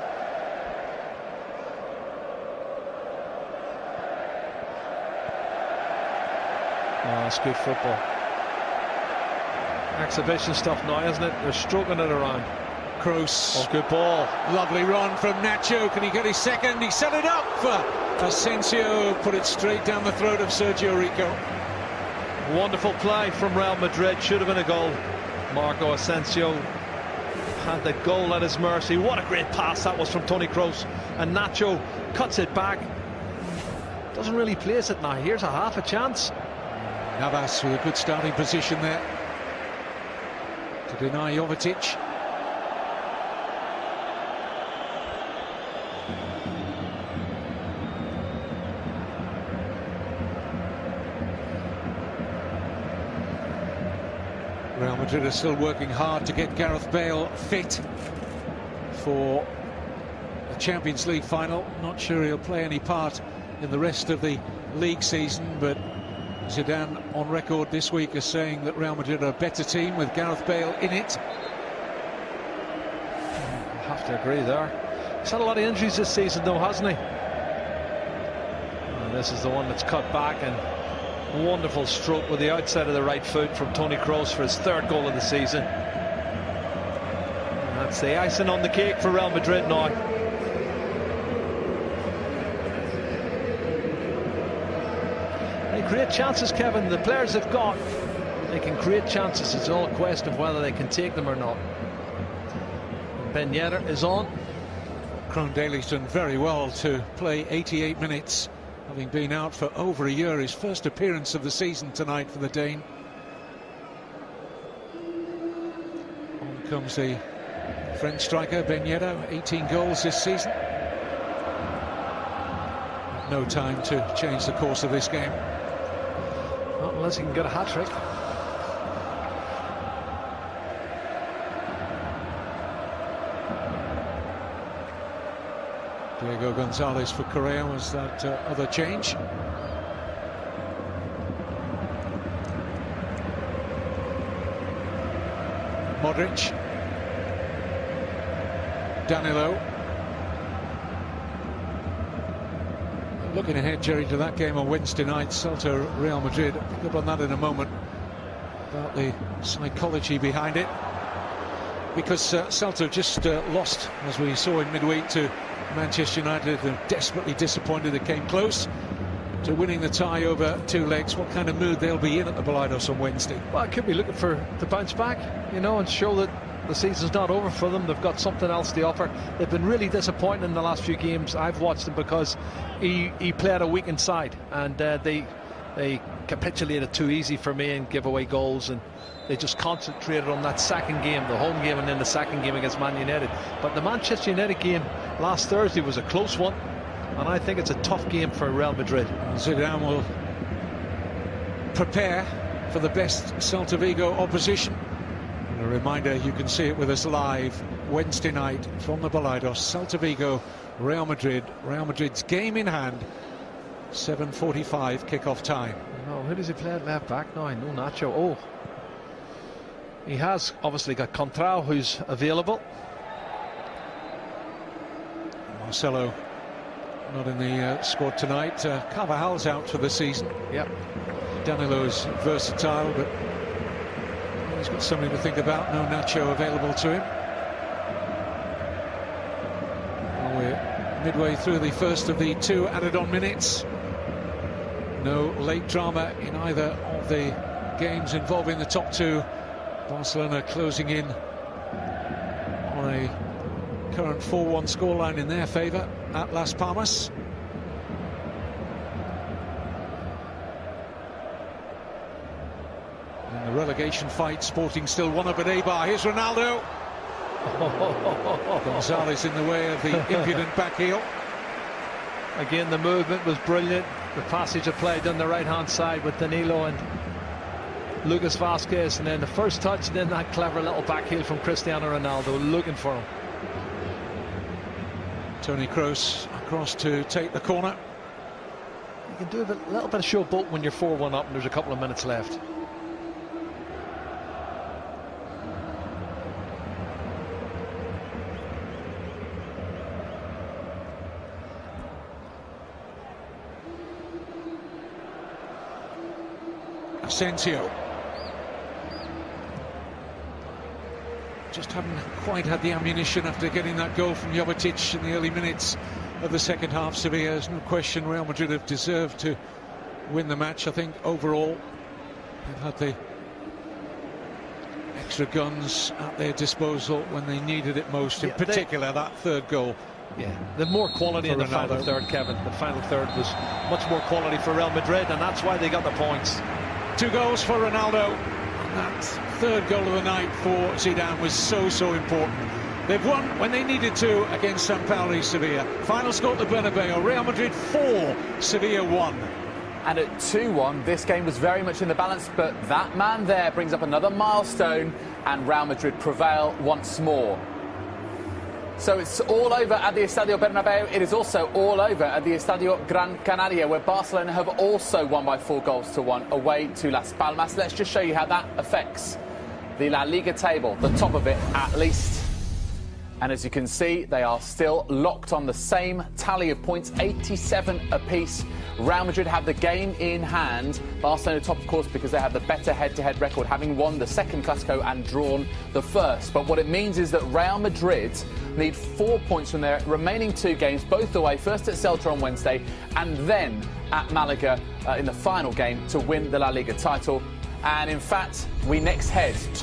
Oh, it's good football. Exhibition stuff now, isn't it? They're stroking it around. Kroos. Oh, good ball. Lovely run from Nacho. Can he get his second? He set it up for Asensio. Put it straight down the throat of Sergio Rico. Wonderful play from Real Madrid. Should have been a goal. Marco Asensio had the goal at his mercy. What a great pass that was from Toni Kroos. And Nacho cuts it back. Doesn't really place it now. Here's a half a chance. Navas with a good starting position there to deny Jovetic. Real Madrid are still working hard to get Gareth Bale fit for the Champions League final. Not sure he'll play any part in the rest of the league season, but Zidane on record this week as saying that Real Madrid are a better team with Gareth Bale in it. I have to agree there. He's had a lot of injuries this season though, hasn't he? And this is the one that's cut back, and wonderful stroke with the outside of the right foot from Toni Kroos for his 3rd goal of the season. And that's the icing on the cake for Real Madrid now. They create chances, Kevin. The players have got, they can create chances. It's all a question of whether they can take them or not. Ben Yedder is on. Krohn Daly's done very well to play 88 minutes, having been out for over a year. His first appearance of the season tonight for the Dane. On comes the French striker Ben Yedder, 18 goals this season. No time to change the course of this game. Not unless he can get a hat-trick. Diego Gonzalez for Correa was that other change. Modric. Danilo. Looking ahead, Jerry, to that game on Wednesday night, Celta Real Madrid. I'll pick up on that in a moment, about the psychology behind it. Because Celta just lost, as we saw in midweek, to Manchester United. They're desperately disappointed. They came close to winning the tie over 2 legs. What kind of mood they'll be in at the Balaidos on Wednesday? Well, it could be looking to bounce back, you know, and show that the season's not over for them. They've got something else to offer. They've been really disappointing in the last few games. I've watched them because he played a weakened side, and they capitulated too easy for me and give away goals, and they just concentrated on that second game, the home game, and then the second game against Man United. But the Manchester United game last Thursday was a close one, and I think it's a tough game for Real Madrid. Zidane will prepare for the best Celta Vigo opposition. And a reminder, you can see it with us live Wednesday night from the Balaidos. Celta Vigo, Real Madrid. Real Madrid's game in hand. 7:45 kick-off time. No, who does he play at left back now? No Nacho. Oh, he has obviously got Contrao, who's available. Marcelo not in the squad tonight. Carvajal's out for the season. Yep. Danilo's versatile, but he's got something to think about. No Nacho available to him. Well, we're midway through the first of the 2 added-on minutes. No late drama in either of the games involving the top 2. Barcelona closing in on a current 4-1 scoreline in their favour at Las Palmas. In the relegation fight, Sporting still one up at Eibar. Here's Ronaldo. Gonzalez in the way of the impudent back heel. Again, the movement was brilliant. The passage of play down the right-hand side with Danilo and Lucas Vázquez, and then the first touch, and then that clever little back heel from Cristiano Ronaldo, looking for him. Toni Kroos across to take the corner. You can do a little bit of showboat when you're 4-1 up and there's a couple of minutes left. Asensio. Just haven't quite had the ammunition after getting that goal from Jovetic in the early minutes of the second half. Sevilla, there's no question Real Madrid have deserved to win the match. I think overall they've had the extra guns at their disposal when they needed it most, in particular that 3rd goal. Yeah, the more quality in the final third, Kevin. The final third was much more quality for Real Madrid, and that's why they got the points. 2 goals for Ronaldo. And that 3rd goal of the night for Zidane was so important. They've won when they needed to against San Pauli Sevilla. Final score at the Bernabeu, Real Madrid 4, Sevilla 1. And at 2-1, this game was very much in the balance, but that man there brings up another milestone, and Real Madrid prevail once more. So it's all over at the Estadio Bernabeu. It is also all over at the Estadio Gran Canaria, where Barcelona have also won by 4-1 away to Las Palmas. Let's just show you how that affects the La Liga table, the top of it at least. And as you can see, they are still locked on the same tally of points, 87 apiece. Real Madrid have the game in hand. Barcelona top, of course, because they have the better head-to-head record, having won the second Clásico and drawn the first. But what it means is that Real Madrid need 4 points from their remaining 2 games, both away, first at Celta on Wednesday and then at Malaga in the final game to win the La Liga title. And in fact, we next head to